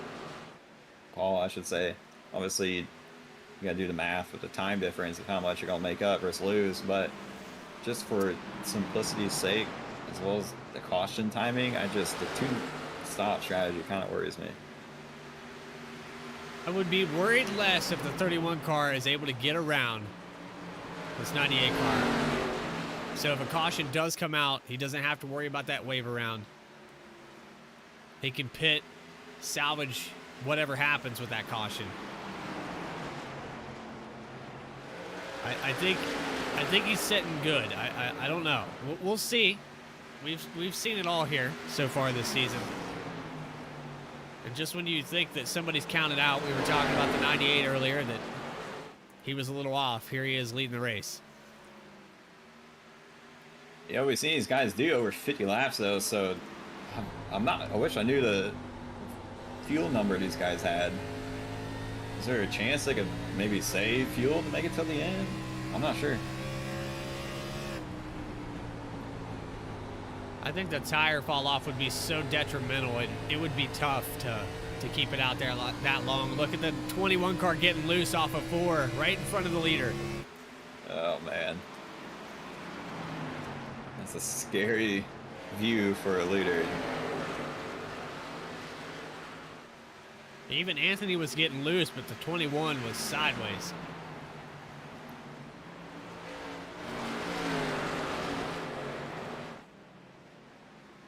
S3: call, I should say. Obviously, you got to do the math with the time difference of how much you're going to make up versus lose. But just for simplicity's sake, as well as the caution timing, the two-stop strategy kind of worries me.
S2: I would be worried less if the 31 car is able to get around this 98 car. So if a caution does come out, he doesn't have to worry about that wave around. He can pit, salvage whatever happens with that caution. I think he's sitting good. I don't know. We'll see. We've seen it all here so far this season. And just when you think that somebody's counted out, we were talking about the 98 earlier, that he was a little off. Here he is leading the race.
S3: Yeah, we've seen these guys do over 50 laps though, so I wish I knew the fuel number these guys had. Is there a chance they could maybe save fuel to make it till the end? I'm not sure.
S2: I think the tire fall off would be so detrimental. It would be tough to keep it out there that long. Look at the 21 car getting loose off of 4 right in front of the leader.
S3: Oh man. That's a scary view for a leader.
S2: Even Anthony was getting loose, but the 21 was sideways.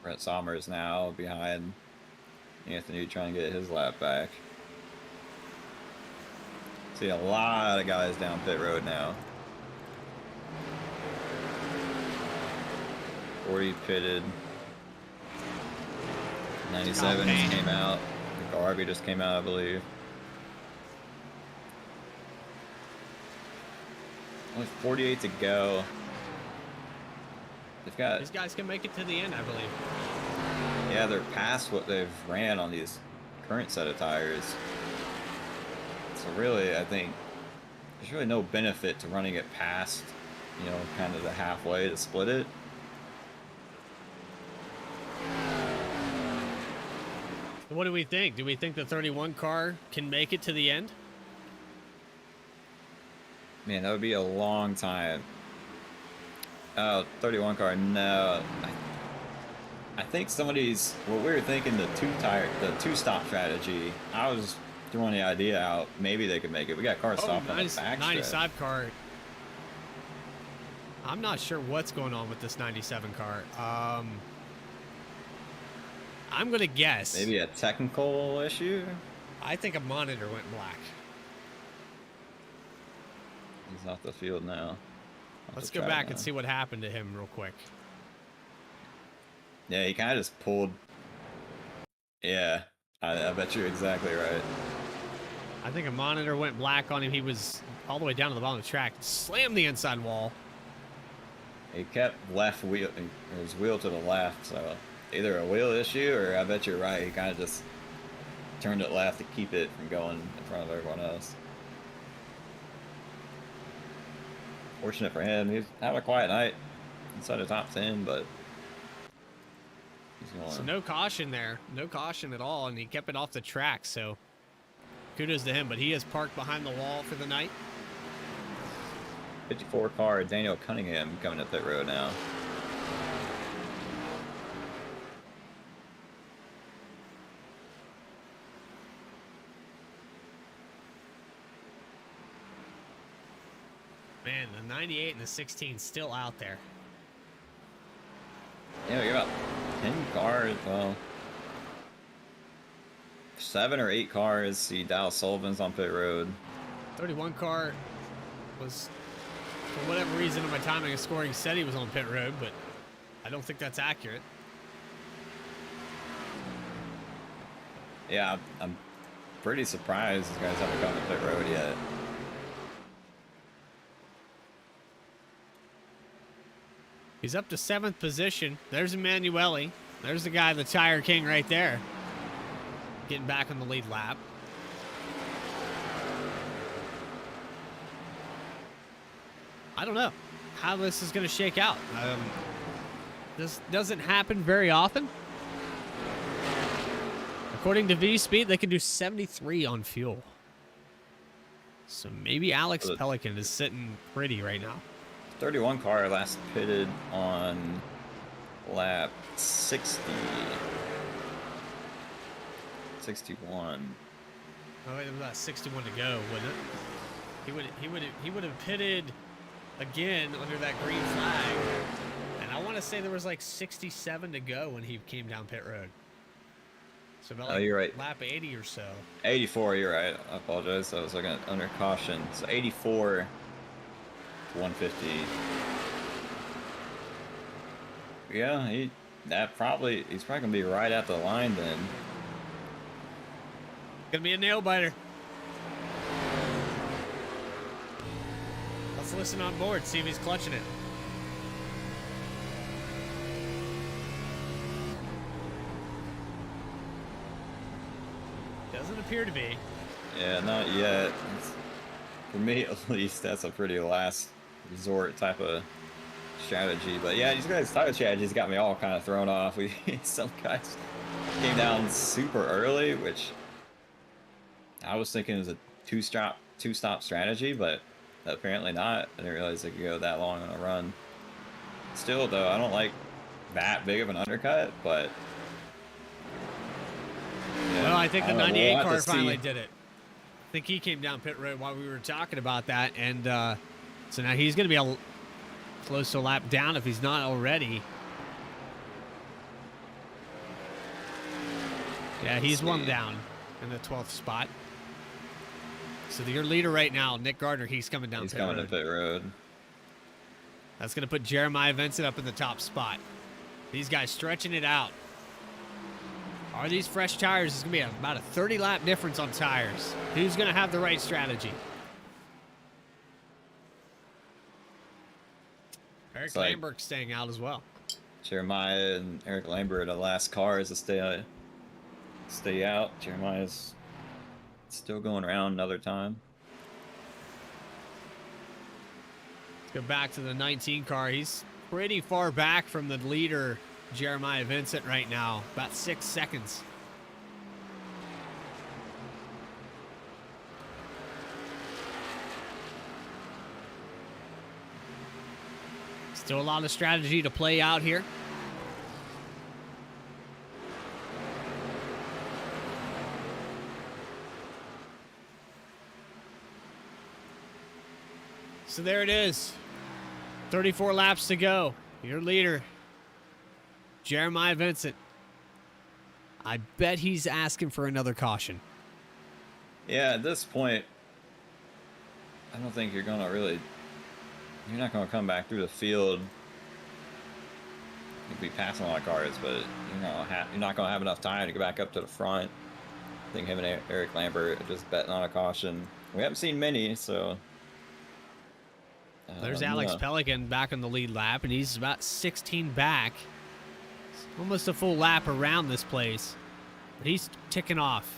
S3: Brett Sommers now behind Anthony trying to get his lap back. See a lot of guys down pit road now. 40 pitted. 97 just came out. Garvey just came out, I believe. Only 48 to go. They've got...
S2: These guys can make it to the end, I believe.
S3: Yeah, they're past what they've ran on these current set of tires. So really, I think there's really no benefit to running it past, you know, kind of the halfway to split it.
S2: What do we think? Do we think the 31 car can make it to the end?
S3: Man, that would be a long time. Oh, 31 car, no. I think somebody's, what we were thinking, the two-stop strategy, I was throwing the idea out, maybe they could make it. We got cars stopped on the back
S2: 95 car. I'm not sure what's going on with this 97 car. I'm going to guess.
S3: Maybe a technical issue?
S2: I think a monitor went black.
S3: He's off the field now.
S2: Let's go back and see what happened to him real quick.
S3: Yeah, he kind of just pulled. Yeah, I bet you're exactly right.
S2: I think a monitor went black on him. He was all the way down to the bottom of the track. Slammed the inside wall.
S3: He kept his wheel to the left, so either a wheel issue or I bet you're right. He kind of just turned it left to keep it from going in front of everyone else. Fortunate for him, he's having a quiet night inside the top 10, but he's going.
S2: So no caution there, no caution at all, and he kept it off the track. So kudos to him, but he is parked behind the wall for the night.
S3: 54 car Daniel Cunningham coming to pit road now.
S2: Man, the 98 and the 16 still out there.
S3: Yeah, we got about 10 cars. Well, 7 or 8 cars. See Dallas Sullivan's on pit road.
S2: 31 car was, for whatever reason in my timing of scoring, said he was on pit road, but I don't think that's accurate.
S3: Yeah, I'm pretty surprised these guys haven't gone to pit road yet.
S2: He's up to 7th position. There's Emanuele. There's the guy, the Tire King right there. Getting back on the lead lap. I don't know how this is going to shake out. This doesn't happen very often. According to V-Speed, they can do 73 on fuel. So maybe Alex Pelican is sitting pretty right now.
S3: 31 car last pitted on lap 60. 61.
S2: Oh, it was about 61 to go, wouldn't it? He would have pitted again under that green flag. And I want to say there was like 67 to go when he came down pit road. So about like
S3: you're right.
S2: lap 80 or so.
S3: 84, you're right. I apologize. I was looking at under caution. So 84 to 150. Yeah, he's probably gonna be right at the line then.
S2: Gonna be a nail biter. Let's listen on board, see if he's clutching it. Doesn't appear to be.
S3: Yeah, not yet. For me, at least, that's a pretty last resort type of strategy. But yeah, these guys' tire strategies got me all kind of thrown off. Some guys came down super early, which I was thinking is a two-stop strategy, but apparently not. I didn't realize they could go that long on a run. Still, though, I don't like that big of an undercut, but yeah,
S2: well, I think the 98 car finally did it. I think he came down pit road while we were talking about that, and so now he's going to be close to a lap down if he's not already. Yeah, he's one down in the 12th spot. So your leader right now, Nick Gardner, he's coming down.
S3: He's coming to pit road.
S2: That's going to put Jeremiah Vincent up in the top spot. These guys stretching it out. Are these fresh tires? It's going to be about a 30-lap difference on tires. Who's going to have the right strategy? Eric Lambert staying out as well.
S3: Jeremiah and Eric Lambert are the last cars to stay out. Jeremiah's still going around another time.
S2: Let's go back to the 19 car. He's pretty far back from the leader, Jeremiah Vincent, right now. About 6 seconds. Still a lot of strategy to play out here. So there it is. 34 laps to go. Your leader, Jeremiah Vincent. I bet he's asking for another caution.
S3: Yeah, at this point, I don't think you're not going to come back through the field. You'll be passing a lot of cars, but you're not going to have enough time to get back up to the front. I think him and Eric Lambert are just betting on a caution. We haven't seen many, so...
S2: There's Alex Pelican back on the lead lap, and he's about 16 back. It's almost a full lap around this place. But he's ticking off.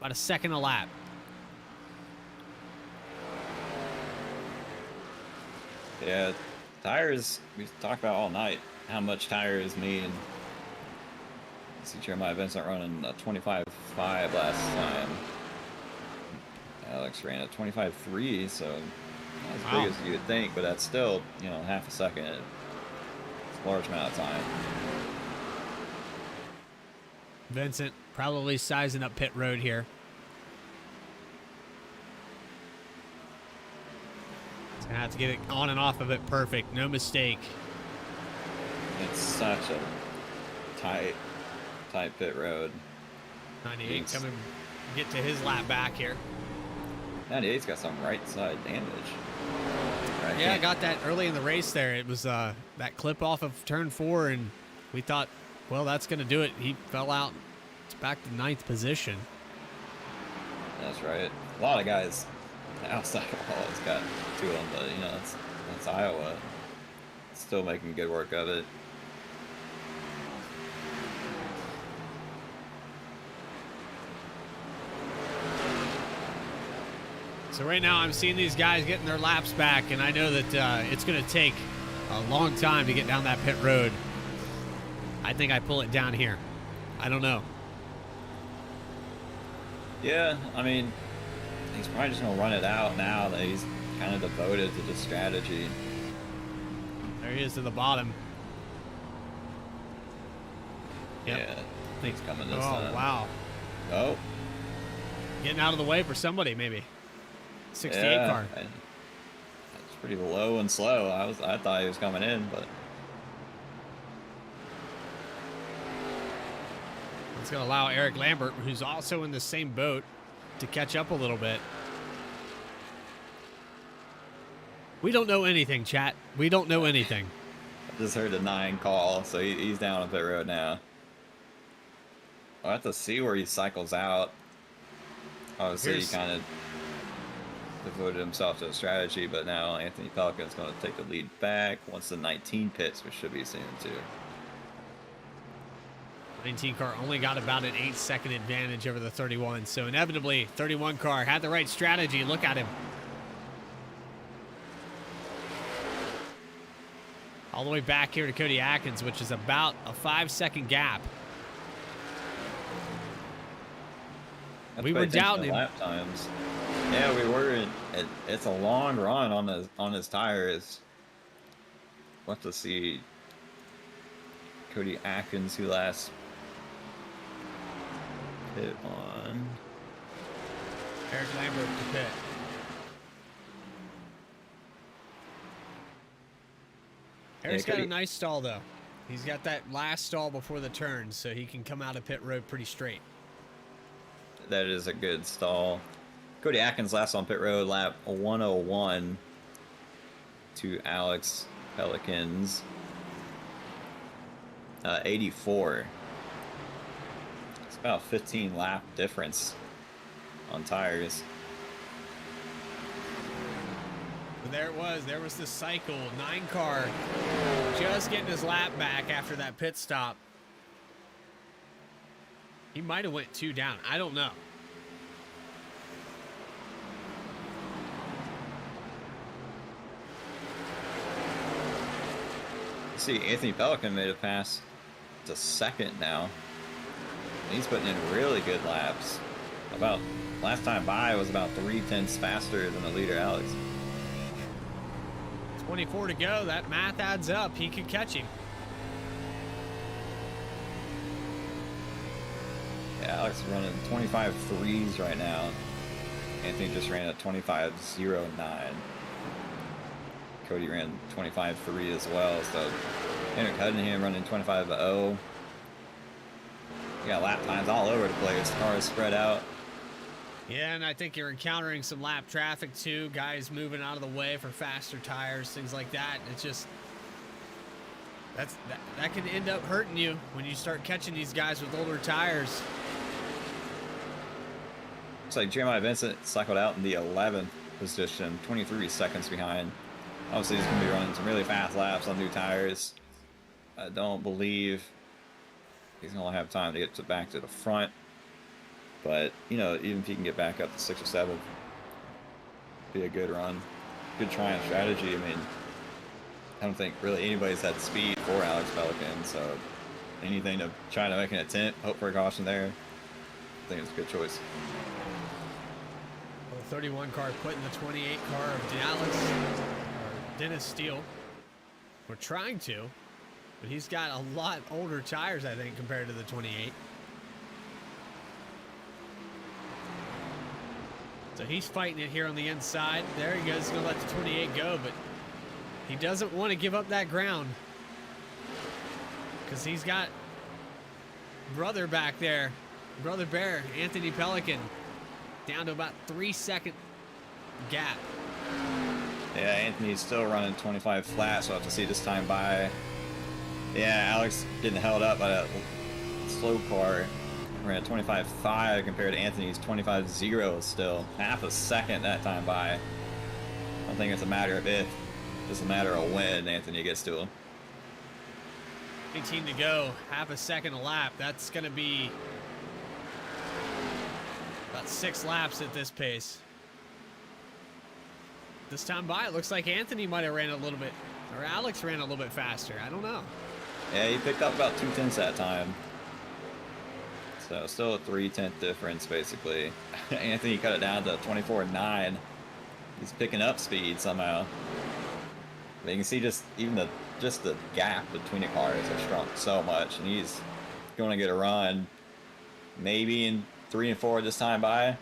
S2: About a second a lap.
S3: Yeah, tires, we talked about all night how much tires mean. See Jeremiah Vincent running a 25.5 last time. Alex ran a 25.3, so not as big as you would think, but that's still, half a second. It's a large amount of time.
S2: Vincent probably sizing up pit road here. He's gonna have to get it on and off of it perfect, no mistake.
S3: It's such a tight pit road.
S2: 98 coming, get to his lap back here.
S3: 98's got some right side damage.
S2: Yeah, I got that early in the race there. It was that clip off of turn 4, and we thought, well, that's going to do it. He fell out. It's back to 9th position.
S3: That's right. A lot of guys outside of all has got to them, but you know, that's Iowa. Still making good work of it.
S2: So right now I'm seeing these guys getting their laps back, and I know that it's going to take a long time to get down that pit road. I think I pull it down here. I don't know.
S3: Yeah, I mean, he's probably just going to run it out now that he's kind of devoted to the strategy.
S2: There he is to the bottom. Yep.
S3: Yeah, I think he's coming this time.
S2: Oh, wow.
S3: Oh.
S2: Getting out of the way for somebody, maybe. 68
S3: yeah,
S2: car.
S3: That's pretty low and slow. I thought he was coming in, but
S2: It's going to allow Eric Lambert, who's also in the same boat, to catch up a little bit. We don't know anything, chat. We don't know anything.
S3: I just heard the 9 call, so he's down on pit road now. I'll have to see where he cycles out. Obviously, he kind of devoted himself to a strategy, but now Anthony Pelican's going to take the lead back once the 19 pits, which should be soon too.
S2: 19 car only got about an 8-second advantage over the 31, so inevitably 31 car had the right strategy. Look at him. All the way back here to Cody Atkins, which is about a 5-second gap. We were doubting him.
S3: Lap times. Yeah, we were. It's a long run on his tires. We'll have to see Cody Atkins, who last pit on.
S2: Eric Lambert to pit. Eric's got a nice stall, though. He's got that last stall before the turn, so he can come out of pit road pretty straight.
S3: That is a good stall. Cody Atkins last on pit road, lap 101 to Alex Pelican's 84. It's about a 15 lap difference on tires.
S2: But there it was. There was the cycle. 9 car just getting his lap back after that pit stop. He might have went 2 down. I don't know.
S3: See, Anthony Pelican made a pass to 2nd now. He's putting in really good laps. About last time by was about 3/10 faster than the leader, Alex.
S2: 24 to go. That math adds up. He could catch him.
S3: Yeah, Alex is running 25.3s right now. Anthony just ran a 25.09. Cody ran 25.3 as well, so Henrik Huddenham running 25.0. You got lap times all over the place. Cars spread out.
S2: Yeah, and I think you're encountering some lap traffic too. Guys moving out of the way for faster tires, things like that. It's just that can end up hurting you when you start catching these guys with older tires.
S3: Looks like Jeremiah Vincent cycled out in the 11th position, 23 seconds behind. Obviously, he's going to be running some really fast laps on new tires. I don't believe he's going to have time to get back to the front. But, you know, even if he can get back up to 6th or 7th, be a good run. Good try and strategy. I mean, I don't think really anybody's had speed for Alex Pelican, so anything to try to make an attempt, hope for a caution there, I think it's a good choice.
S2: Well, the 31 car putting the 28 car of Dennis Steele. We're trying to, but he's got a lot older tires, I think, compared to the 28. So he's fighting it here on the inside. There he goes. He's going to let the 28 go, but he doesn't want to give up that ground because he's got brother back there, brother Bear, Anthony Pelican, down to about 3-second gap.
S3: Yeah, Anthony's still running 25 flat, so I'll have to see this time by. Yeah, Alex getting held up by that slow car. Ran at 25.5 compared to Anthony's 25.0 still. Half a second that time by. I don't think it's a matter of if, it's a matter of when Anthony gets to him.
S2: 18 to go, half a second a lap. That's going to be about 6 laps at this pace. This time by, it looks like Anthony might have ran a little bit, or Alex ran a little bit faster. I don't know.
S3: Yeah, he picked up about 2/10 that time. So still a 3/10 difference, basically. Anthony cut it down to 24.9. He's picking up speed somehow. But you can see just the gap between the cars has shrunk so much, and he's going to get a run, maybe in 3 and 4 this time by.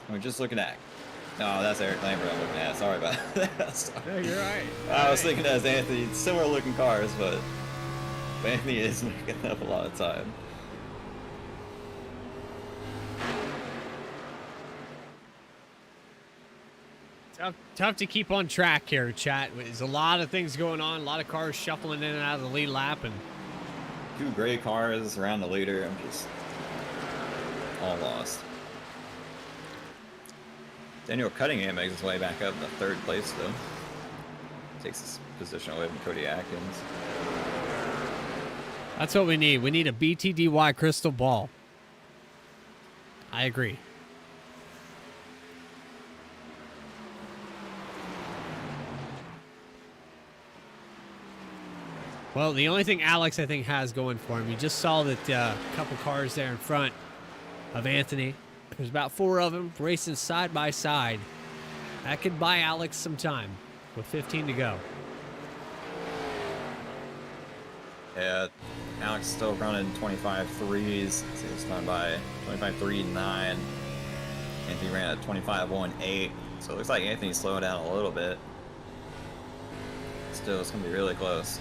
S3: We're just looking at. No, that's Eric Lambert I'm looking at. Sorry about that. Sorry.
S2: No, you're right.
S3: I was thinking as Anthony, similar looking cars, but Anthony is making up a lot of time.
S2: Tough to keep on track here, chat. There's a lot of things going on, a lot of cars shuffling in and out of the lead lap, and
S3: 2 gray cars around the leader. I'm just all lost. Daniel Cunningham makes his way back up in the 3rd place, though. Takes his position away from Cody Atkins.
S2: that's what we need. We need a BTDY crystal ball. I agree. Well, the only thing Alex, I think, has going for him, you just saw that a couple cars there in front of Anthony. There's about 4 of them racing side by side. That could buy Alex some time with 15 to go.
S3: Yeah, Alex still running 25.3s. See this time by 25.39. Anthony ran at 25.18. So it looks like Anthony's slowing down a little bit. Still, it's going to be really close.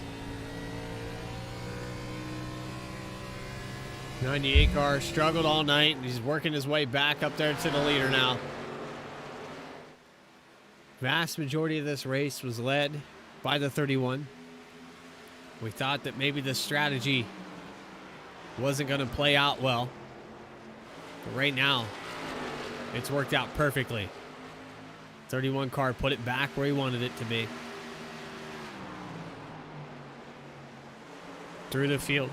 S2: 98 car struggled all night, and he's working his way back up there to the leader now. Vast majority of this race was led by the 31. We thought that maybe the strategy wasn't going to play out well. But right now, it's worked out perfectly. 31 car put it back where he wanted it to be. Through the field.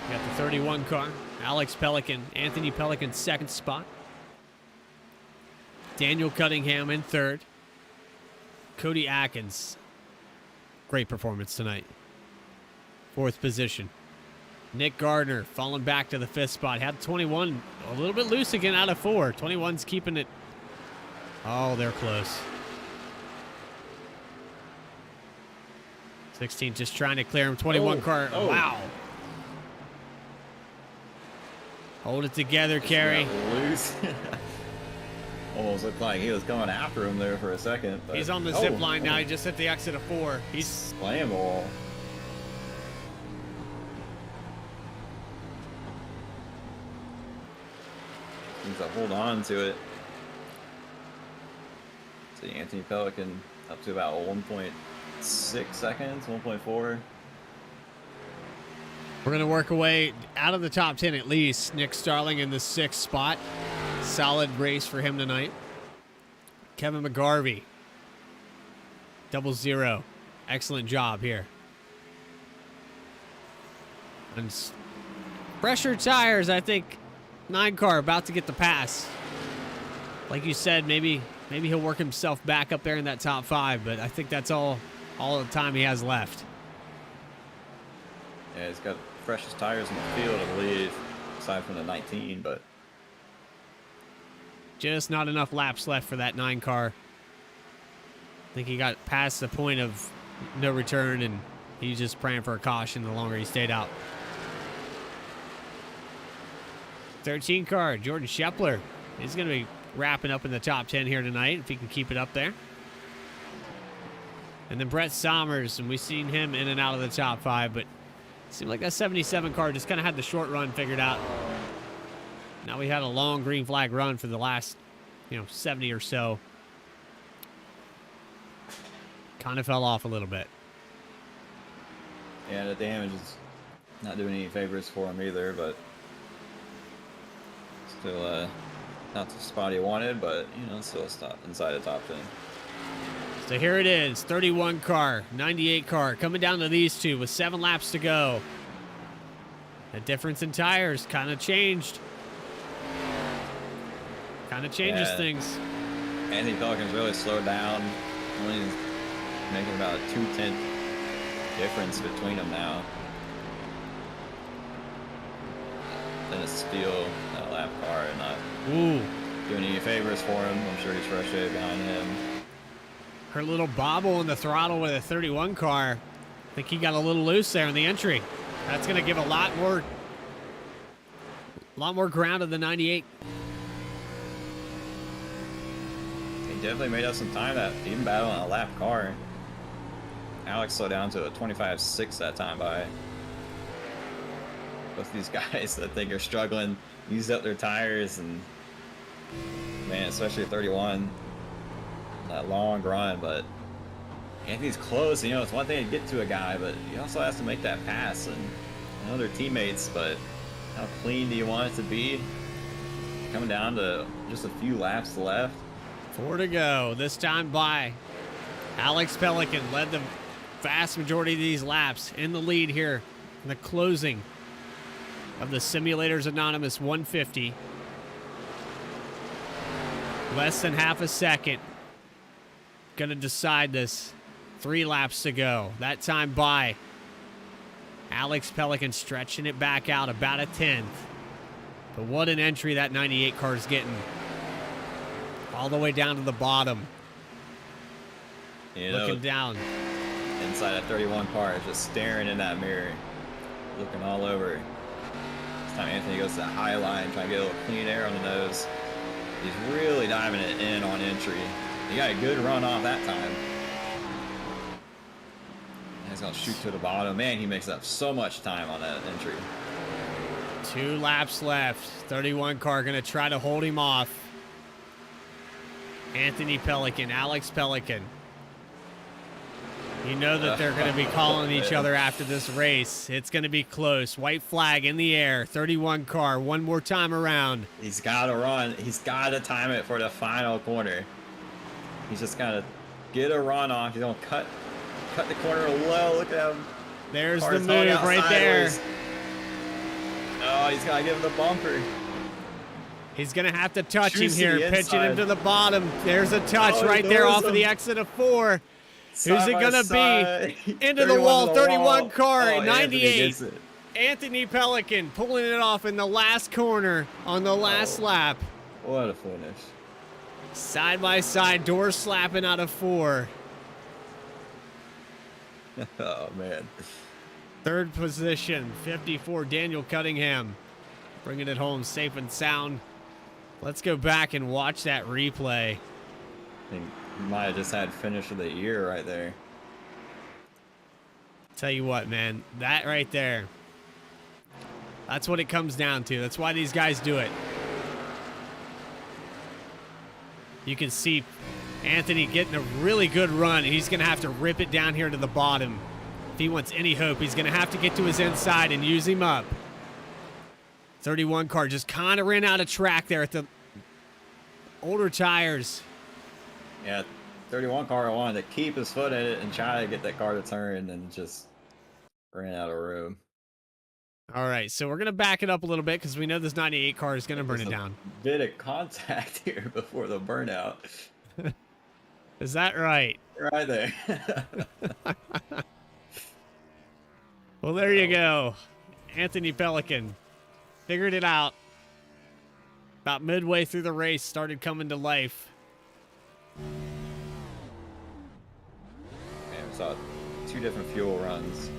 S2: We got the 31 car. Alex Pelican, Anthony Pelican, 2nd spot. Daniel Cunningham in 3rd. Cody Atkins. Great performance tonight. 4th position. Nick Gardner falling back to the 5th spot. Had 21 a little bit loose again out of 4. 21's keeping it. Oh, they're close. 16 just trying to clear him. 21 car.
S3: Oh.
S2: Wow. Hold it together, Kerry.
S3: Loose. Almost looked like he was going after him there for a second. But
S2: He's on the zip line now. He just hit the exit of 4. He's
S3: slam ball. Needs to hold on to it. See Anthony Pelican up to about 1.6 seconds, 1.4.
S2: We're going to work away out of the top 10 at least. Nick Starling in the 6th spot. Solid race for him tonight. Kevin McGarvey. 00. Excellent job here. And pressure tires, I think. 9 car about to get the pass. Like you said, maybe he'll work himself back up there in that top 5, but I think that's all the time he has left.
S3: Yeah, he's got freshest tires in the field, I believe, aside from the 19, but
S2: just not enough laps left for that 9 car. I think he got past the point of no return, and he's just praying for a caution the longer he stayed out. 13 car, Jordan Scheffler. He's going to be wrapping up in the top 10 here tonight if he can keep it up there. And then Brett Sommers, and we've seen him in and out of the top 5, but it seemed like that 77 car just kind of had the short run figured out. Now we had a long green flag run for the last, 70 or so. Kind of fell off a little bit.
S3: Yeah, the damage is not doing any favors for him either, but still not the spot he wanted, but still inside the top 10.
S2: So here it is, 31 car, 98 car, coming down to these two with 7 laps to go. The difference in tires kind of changed. Kind of changes things.
S3: Anthony Pelican's really slowed down. Only making about a 2/10 difference between them now. Then it's still a lap car and not doing any favors for him. I'm sure he's frustrated behind him.
S2: Her little bobble on the throttle with a 31 car. I think he got a little loose there in the entry. That's going to give a lot more ground to the 98.
S3: He definitely made up some time that even battling a lap car. Alex slowed down to a 25.6 that time by. Both these guys that think are struggling used up their tires, and man, especially 31. That long run, but Anthony's close. It's one thing to get to a guy, but he also has to make that pass, and they're teammates, but how clean do you want it to be? Coming down to just a few laps left.
S2: 4 to go. This time by Alex Pelican led the vast majority of these laps in the lead here in the closing of the Simulators Anonymous 150. Less than half a second. Gonna decide this. 3 laps to go. That time by Alex Pelican stretching it back out about a 10th. But what an entry that 98 car is getting. All the way down to the bottom. Looking down.
S3: Inside that 31 car is just staring in that mirror. Looking all over. This time Anthony goes to the high line, trying to get a little clean air on the nose. He's really diving it in on entry. He got a good run off that time. He's going to shoot to the bottom. Man, he makes up so much time on that entry.
S2: 2 laps left. 31 car going to try to hold him off. Anthony Pelican, Alex Pelican. You know that they're going to be calling each other after this race. It's going to be close. White flag in the air. 31 car, one more time around.
S3: He's got to run. He's got to time it for the final corner. He's just got to get a run off. He's going to cut the corner low. Look at him.
S2: There's the move right there.
S3: Oh, he's got to give him the bumper.
S2: He's going to have to touch him here, pitching him to the bottom. There's a touch right there off of the exit of 4. Who's it going to be? Into the wall, 31 car, 98. Anthony Pelican pulling it off in the last corner on the last lap.
S3: What a finish.
S2: Side by side, door slapping out of 4.
S3: Oh, man.
S2: 3rd position, 54, Daniel Cunningham. Bringing it home safe and sound. Let's go back and watch that replay.
S3: I think he might have just had finish of the year right there.
S2: Tell you what, man, that right there, that's what it comes down to. That's why these guys do it. You can see Anthony getting a really good run. He's going to have to rip it down here to the bottom. If he wants any hope, he's going to have to get to his inside and use him up. 31 car just kind of ran out of track there at the older tires.
S3: Yeah, 31 car wanted to keep his foot in it and try to get that car to turn, and just ran out of room.
S2: All right, so we're going to back it up a little bit because we know this 98 car is going to burn it down.
S3: Bit of contact here before the burnout.
S2: Is that right?
S3: Right there.
S2: Well, there you go. Anthony Pelican figured it out. About midway through the race, started coming to life.
S3: Man, we saw 2 different fuel runs.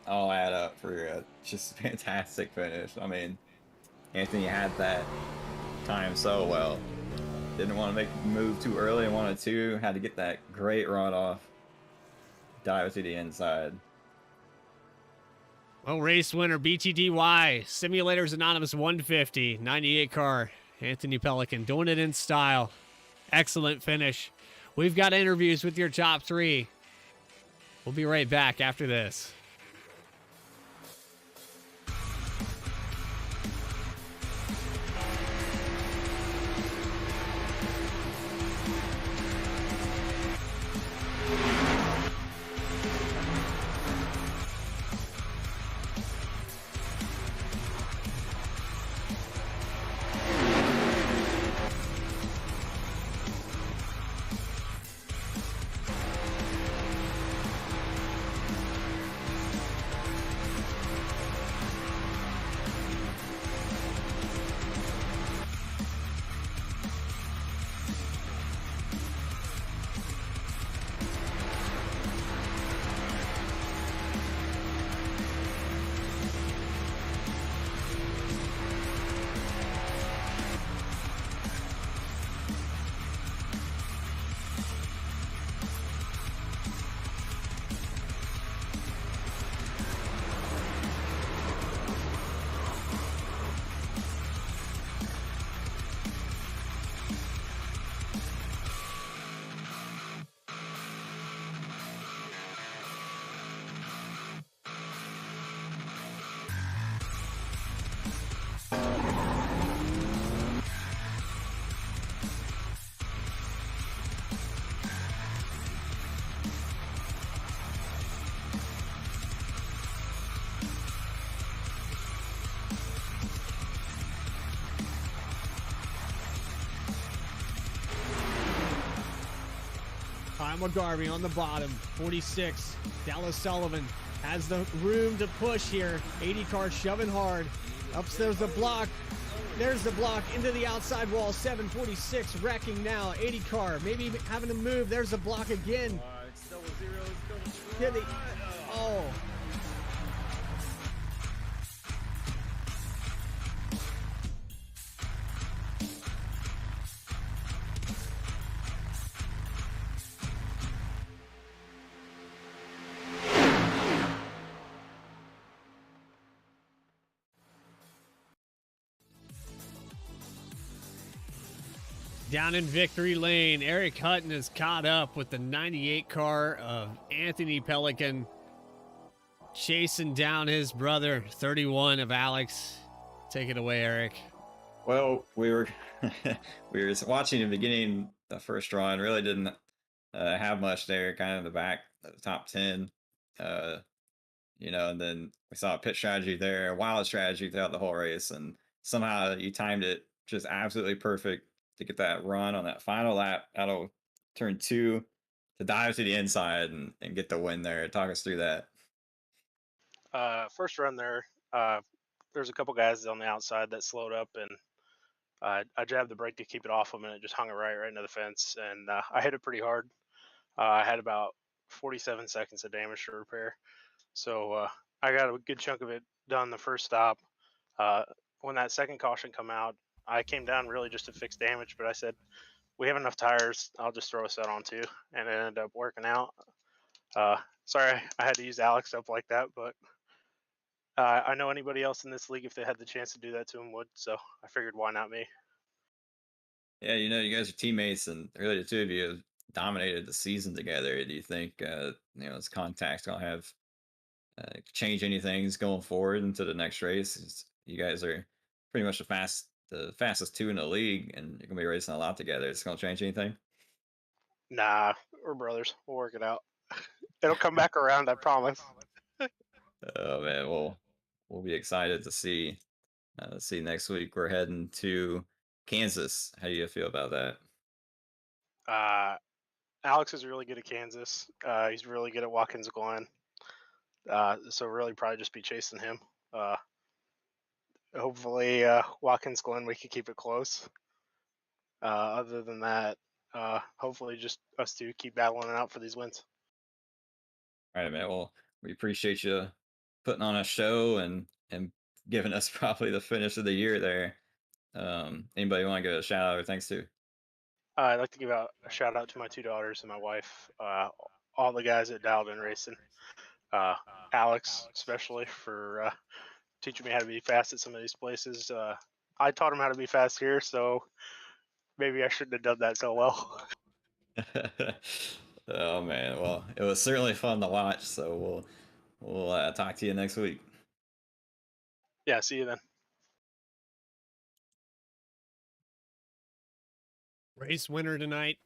S3: All add up for just a fantastic finish. I mean, Anthony had that time so well. Didn't want to make the move too early and wanted to. Had to get that great run off. Dive to the inside.
S2: Well, race winner, BTDY, Simulators Anonymous 150, 98 car, Anthony Pelican, doing it in style. Excellent finish. We've got interviews with your top 3. We'll be right back after this. Kyle McGarvey on the bottom, 46. Dallas Sullivan has the room to push here. 80 car shoving hard. There's the block. There's the block into the outside wall. 746 wrecking now. 80 car maybe having to move. There's the block again. Oh. Down in victory lane, Eric Hutton is caught up with the 98 car of Anthony Pelican, chasing down his brother, 31 of Alex. Take it away, Eric.
S3: Well, we were watching the beginning, the first run. Really didn't have much there, kind of in the back, the top 10. And then we saw a pit strategy there, a wild strategy throughout the whole race, and somehow you timed it just absolutely perfect to get that run on that final lap out of turn 2 to dive to the inside and get the win there. Talk us through that.
S4: First run there, there's a couple guys on the outside that slowed up, and I jabbed the brake to keep it off them, and it just hung it right into the fence, and I hit it pretty hard. I had about 47 seconds of damage to repair, so I got a good chunk of it done the first stop. When that second caution come out, I came down really just to fix damage, but I said, we have enough tires, I'll just throw a set on too, and it ended up working out. Sorry I had to use Alex up like that, but I know anybody else in this league, if they had the chance to do that to him, would, so I figured why not me.
S3: Yeah, you guys are teammates, and really the two of you have dominated the season together. Do you think this contact's gonna have change anything going forward into the next race? You guys are pretty much the fastest two in the league, and you're gonna be racing a lot together. It's gonna change anything?
S4: Nah, we're brothers. We'll work it out. It'll come back around, I promise.
S3: Oh man, we'll be excited to see. See next week. We're heading to Kansas. How do you feel about that?
S4: Alex is really good at Kansas. He's really good at Watkins Glen. So really probably just be chasing him. Hopefully Watkins Glen we can keep it close. Other than that, hopefully just us two keep battling it out for these wins.
S3: All right, man. Well, we appreciate you putting on a show and giving us probably the finish of the year there. Anybody want to give a shout out or thanks to?
S4: I'd like to give out a shout out to my two daughters and my wife, all the guys at Dialed In Racing, Alex especially for teaching me how to be fast at some of these places. I taught him how to be fast here, so maybe I shouldn't have done that so well.
S3: Oh man, well, it was certainly fun to watch. So we'll talk to you next week.
S4: Yeah, see you then.
S2: Race winner tonight,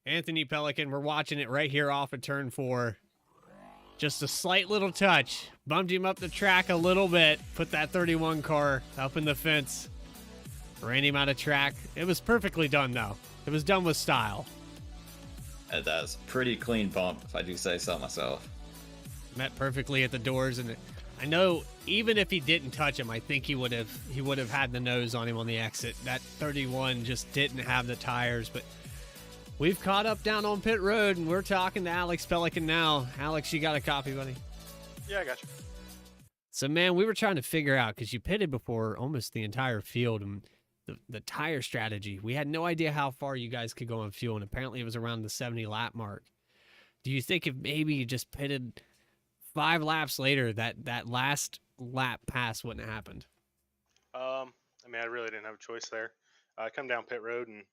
S2: Anthony Pelican. We're watching it right here off of turn 4. Just a slight little touch. Bumped him up the track a little bit. Put that 31 car up in the fence. Ran him out of track. It was perfectly done, though. It was done with style.
S3: That's pretty clean bump, if I do say so myself.
S2: Met perfectly at the doors, and I know even if he didn't touch him, I think he would have had the nose on him on the exit. That 31 just didn't have the tires, but we've caught up down on pit road, and we're talking to Alex Pelican now. Alex, you got a copy, buddy?
S4: Yeah, I got you.
S2: So, man, we were trying to figure out, because you pitted before almost the entire field, and the tire strategy. We had no idea how far you guys could go on fuel, and apparently it was around the 70 lap mark. Do you think if maybe you just pitted 5 laps later, that last lap pass wouldn't have happened?
S4: I mean, I really didn't have a choice there. I come down pit road and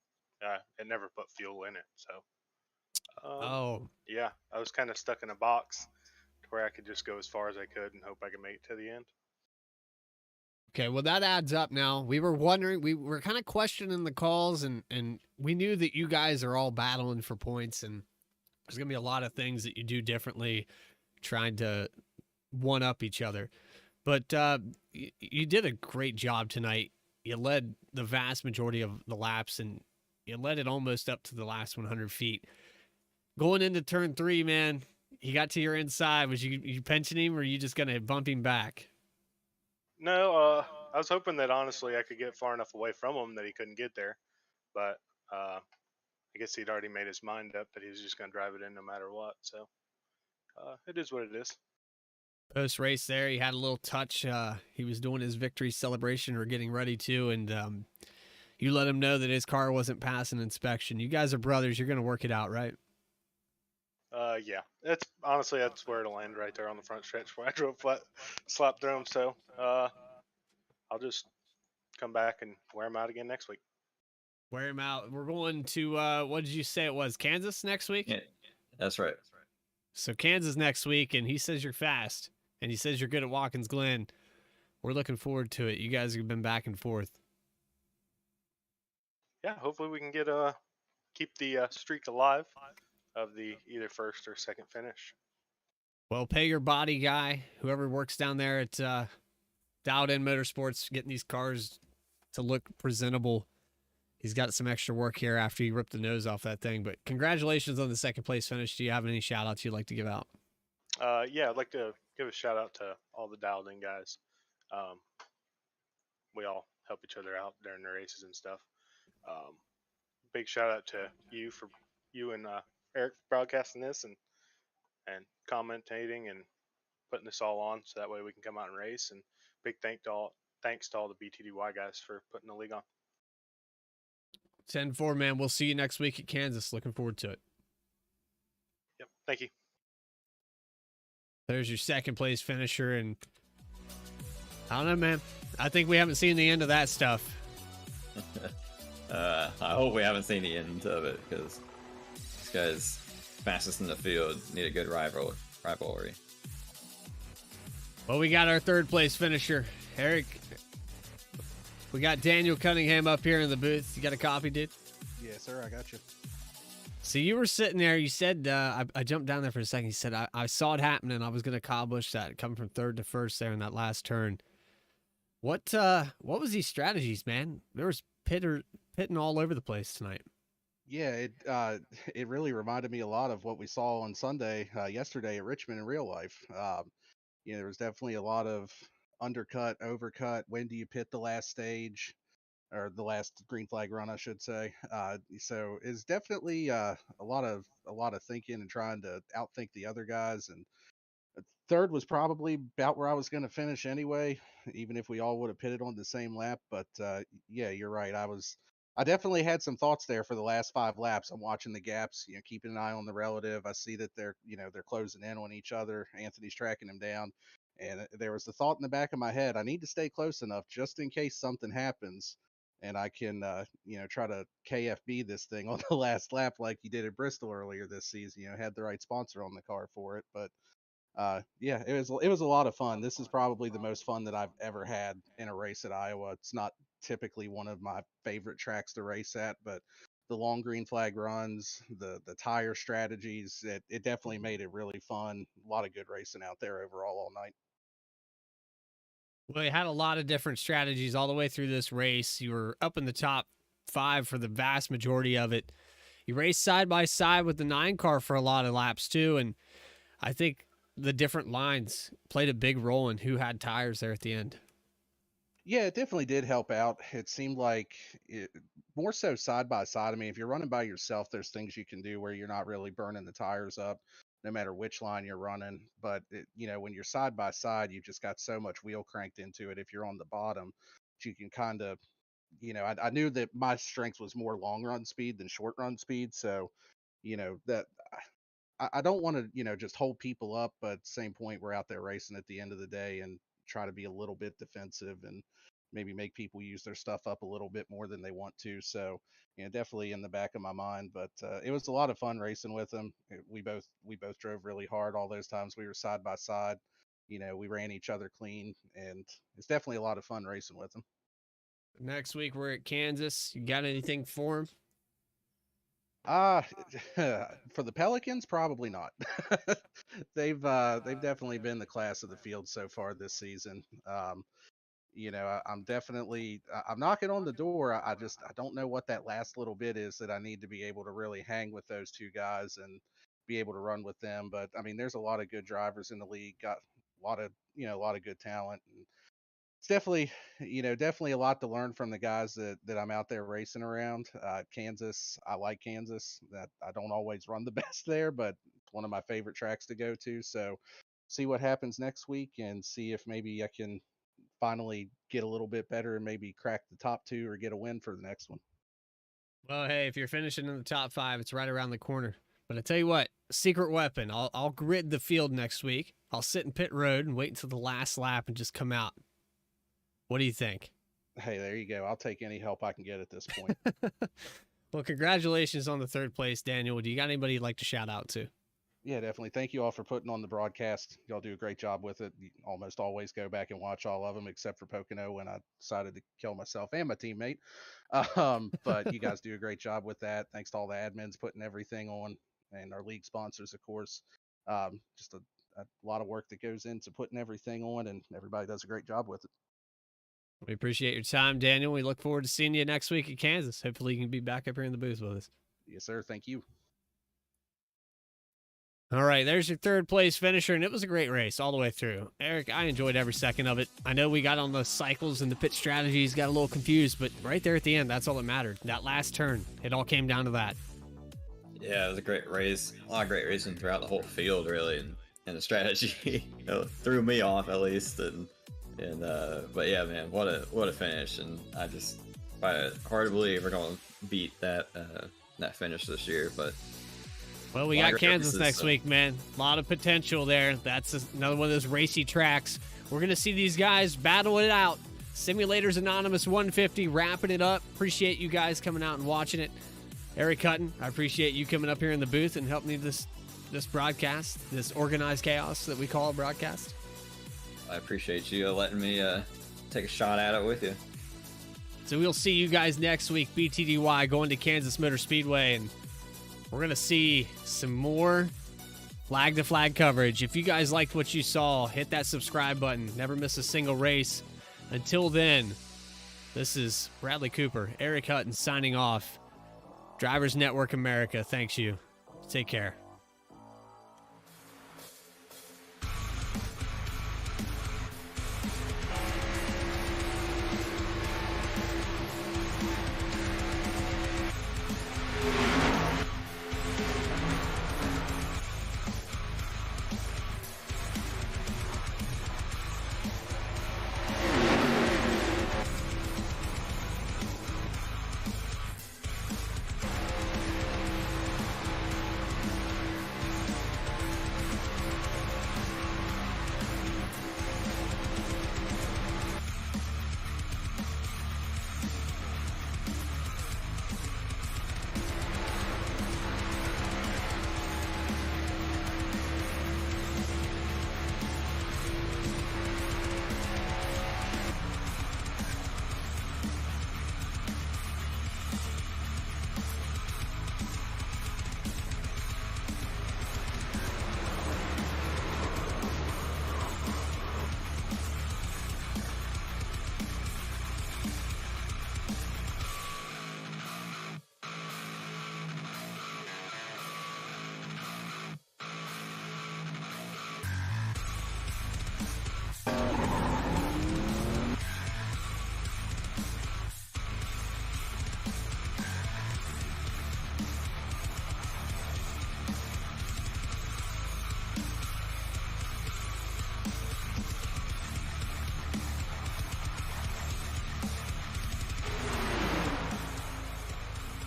S4: it never put fuel in it. So, yeah, I was kind of stuck in a box to where I could just go as far as I could and hope I could make it to the end.
S2: Okay, well, that adds up now. We were wondering, we were kind of questioning the calls, and we knew that you guys are all battling for points, and there's going to be a lot of things that you do differently trying to one-up each other. But you did a great job tonight. You led the vast majority of the laps, and you led it almost up to the last 100 feet. Going into turn 3, man, he got to your inside. Was you pinching him, or are you just going to bump him back?
S4: No, I was hoping that honestly I could get far enough away from him that he couldn't get there, but I guess he'd already made his mind up that he was just going to drive it in no matter what. So it is what it is.
S2: Post race there, he had a little touch. He was doing his victory celebration or getting ready to, and you let him know that his car wasn't passing inspection. You guys are brothers. You're going to work it out, right?
S4: Yeah, that's where it'll end right there on the front stretch where I drove flat, slap through him. So I'll just come back and wear him out again next week.
S2: Wear him out. We're going to what did you say it was? Kansas next week?
S3: Yeah, that's right.
S2: So Kansas next week, and he says you're fast, and he says you're good at Watkins Glen. We're looking forward to it. You guys have been back and forth.
S4: Yeah, hopefully we can get keep the streak alive of the either first or second finish.
S2: Well, pay your body guy, whoever works down there at Dialed In Motorsports, getting these cars to look presentable. He's got some extra work here after he ripped the nose off that thing. But congratulations on the second place finish. Do you have any shout outs you'd like to give out?
S4: Yeah, I'd like to give a shout out to all the Dialed In guys. We all help each other out during the races and stuff. Big shout out to you and Eric for broadcasting this and commentating and putting this all on so that way we can come out and race. And big thanks to all the BTDY guys for putting the league on.
S2: 10-4, man. We'll see you next week at Kansas. Looking forward to it.
S4: Yep. Thank you.
S2: There's your second place finisher. And I don't know, man. I think we haven't seen the end of that stuff.
S3: I hope we haven't seen the end of it, because these guys fastest in the field need a good rivalry.
S2: Well, we got our third place finisher, Eric. We got Daniel Cunningham up here in the booth. You got a copy, dude?
S5: Yes, sir. I got you.
S2: So you were sitting there. You said, I jumped down there for a second. You said, I saw it happening. I was going to accomplish that, coming from third to first there in that last turn. What was these strategies, man? There was pitting all over the place tonight.
S5: Yeah, it really reminded me a lot of what we saw on Sunday, yesterday at Richmond in real life. There was definitely a lot of undercut, overcut. When do you pit the last stage, or the last green flag run, I should say? So it's definitely a lot of thinking and trying to outthink the other guys. And third was probably about where I was going to finish anyway, even if we all would have pitted on the same lap. But yeah, you're right. I definitely had some thoughts there for the last 5 laps. I'm watching the gaps, keeping an eye on the relative. I see that they're closing in on each other. Anthony's tracking him down. And there was the thought in the back of my head, I need to stay close enough just in case something happens. and I can, try to KFB this thing on the last lap like you did at Bristol earlier this season. Had the right sponsor on the car for it, but yeah, it was a lot of fun. This is probably the most fun that I've ever had in a race at Iowa. It's not typically one of my favorite tracks to race at, but the long green flag runs, the tire strategies, it definitely made it really fun. A lot of good racing out there overall all night.
S2: Well, you had a lot of different strategies all the way through this race. You were up in the top 5 for the vast majority of it. You raced side by side with the 9 car for a lot of laps too, and I think the different lines played a big role in who had tires there at the end.
S5: Yeah, it definitely did help out. It seemed like more so side by side. I mean, if you're running by yourself, there's things you can do where you're not really burning the tires up, no matter which line you're running. But when you're side by side, you've just got so much wheel cranked into it. If you're on the bottom, you can kind of, I knew that my strength was more long run speed than short run speed. So, that I don't want to, just hold people up, but at the same point, we're out there racing at the end of the day and try to be a little bit defensive and maybe make people use their stuff up a little bit more than they want to. So, definitely in the back of my mind, but it was a lot of fun racing with them. We both drove really hard all those times we were side by side. We ran each other clean, and it's definitely a lot of fun racing with them.
S2: Next week we're at Kansas. You got anything for them?
S5: For the Pelicans, probably not. They've definitely been the class of the field so far this season. I'm knocking on the door. I don't know what that last little bit is that I need to be able to really hang with those two guys and be able to run with them. But I mean, there's a lot of good drivers in the league, got a lot of good talent. And it's definitely a lot to learn from the guys that I'm out there racing around. Kansas, I like Kansas. That I don't always run the best there, but it's one of my favorite tracks to go to. So see what happens next week and see if maybe I can finally get a little bit better and maybe crack the top 2 or get a win for the next one.
S2: Well, hey, if you're finishing in the top 5, it's right around the corner. But I tell you what, secret weapon. I'll grid the field next week. I'll sit in pit road and wait until the last lap and just come out. What do you think?
S5: Hey, there you go. I'll take any help I can get at this point.
S2: Well, congratulations on the 3rd place, Daniel. Do you got anybody you'd like to shout out to?
S5: Yeah, definitely. Thank you all for putting on the broadcast. Y'all do a great job with it. You almost always go back and watch all of them, except for Pocono when I decided to kill myself and my teammate. But you guys do a great job with that. Thanks to all the admins putting everything on, and our league sponsors, of course. Just a lot of work that goes into putting everything on, and everybody does a great job with it.
S2: We appreciate your time, Daniel. We look forward to seeing you next week at Kansas. Hopefully you can be back up here in the booth with us.
S5: Yes, sir. Thank you.
S2: All right, there's your 3rd place finisher, and it was a great race all the way through. Eric, I enjoyed every second of it. I know we got on the cycles and the pit strategies, got a little confused, but right there at the end, that's all that mattered. That last turn, it all came down to that.
S3: Yeah, it was a great race. A lot of great racing throughout the whole field, really, and the strategy threw me off at least. But yeah, man, what a finish! And I just hard to believe we're gonna beat that finish this year. But
S2: well, we got Kansas next week, man. A lot of potential there. That's another one of those racy tracks. We're gonna see these guys battle it out. Simulators Anonymous 150 wrapping it up. Appreciate you guys coming out and watching it. Eric Hutton, I appreciate you coming up here in the booth and helping me this broadcast, this organized chaos that we call a broadcast.
S3: I appreciate you letting me take a shot at it with you.
S2: So we'll see you guys next week. BTDY going to Kansas Motor Speedway, and we're going to see some more flag-to-flag coverage. If you guys liked what you saw, hit that subscribe button. Never miss a single race. Until then, this is Bradley Cooper, Eric Hutton signing off. Drivers Network America, thanks you. Take care.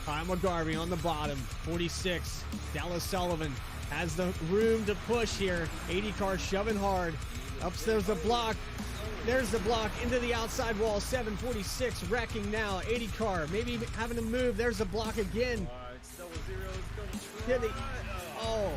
S2: Kyle McGarvey on the bottom, 46. Dallas Sullivan has the room to push here. 80 car shoving hard. There's the block. There's the block into the outside wall. 746 wrecking now. 80 car maybe having to move. There's the block again.
S1: Double zero is going to
S2: Oh,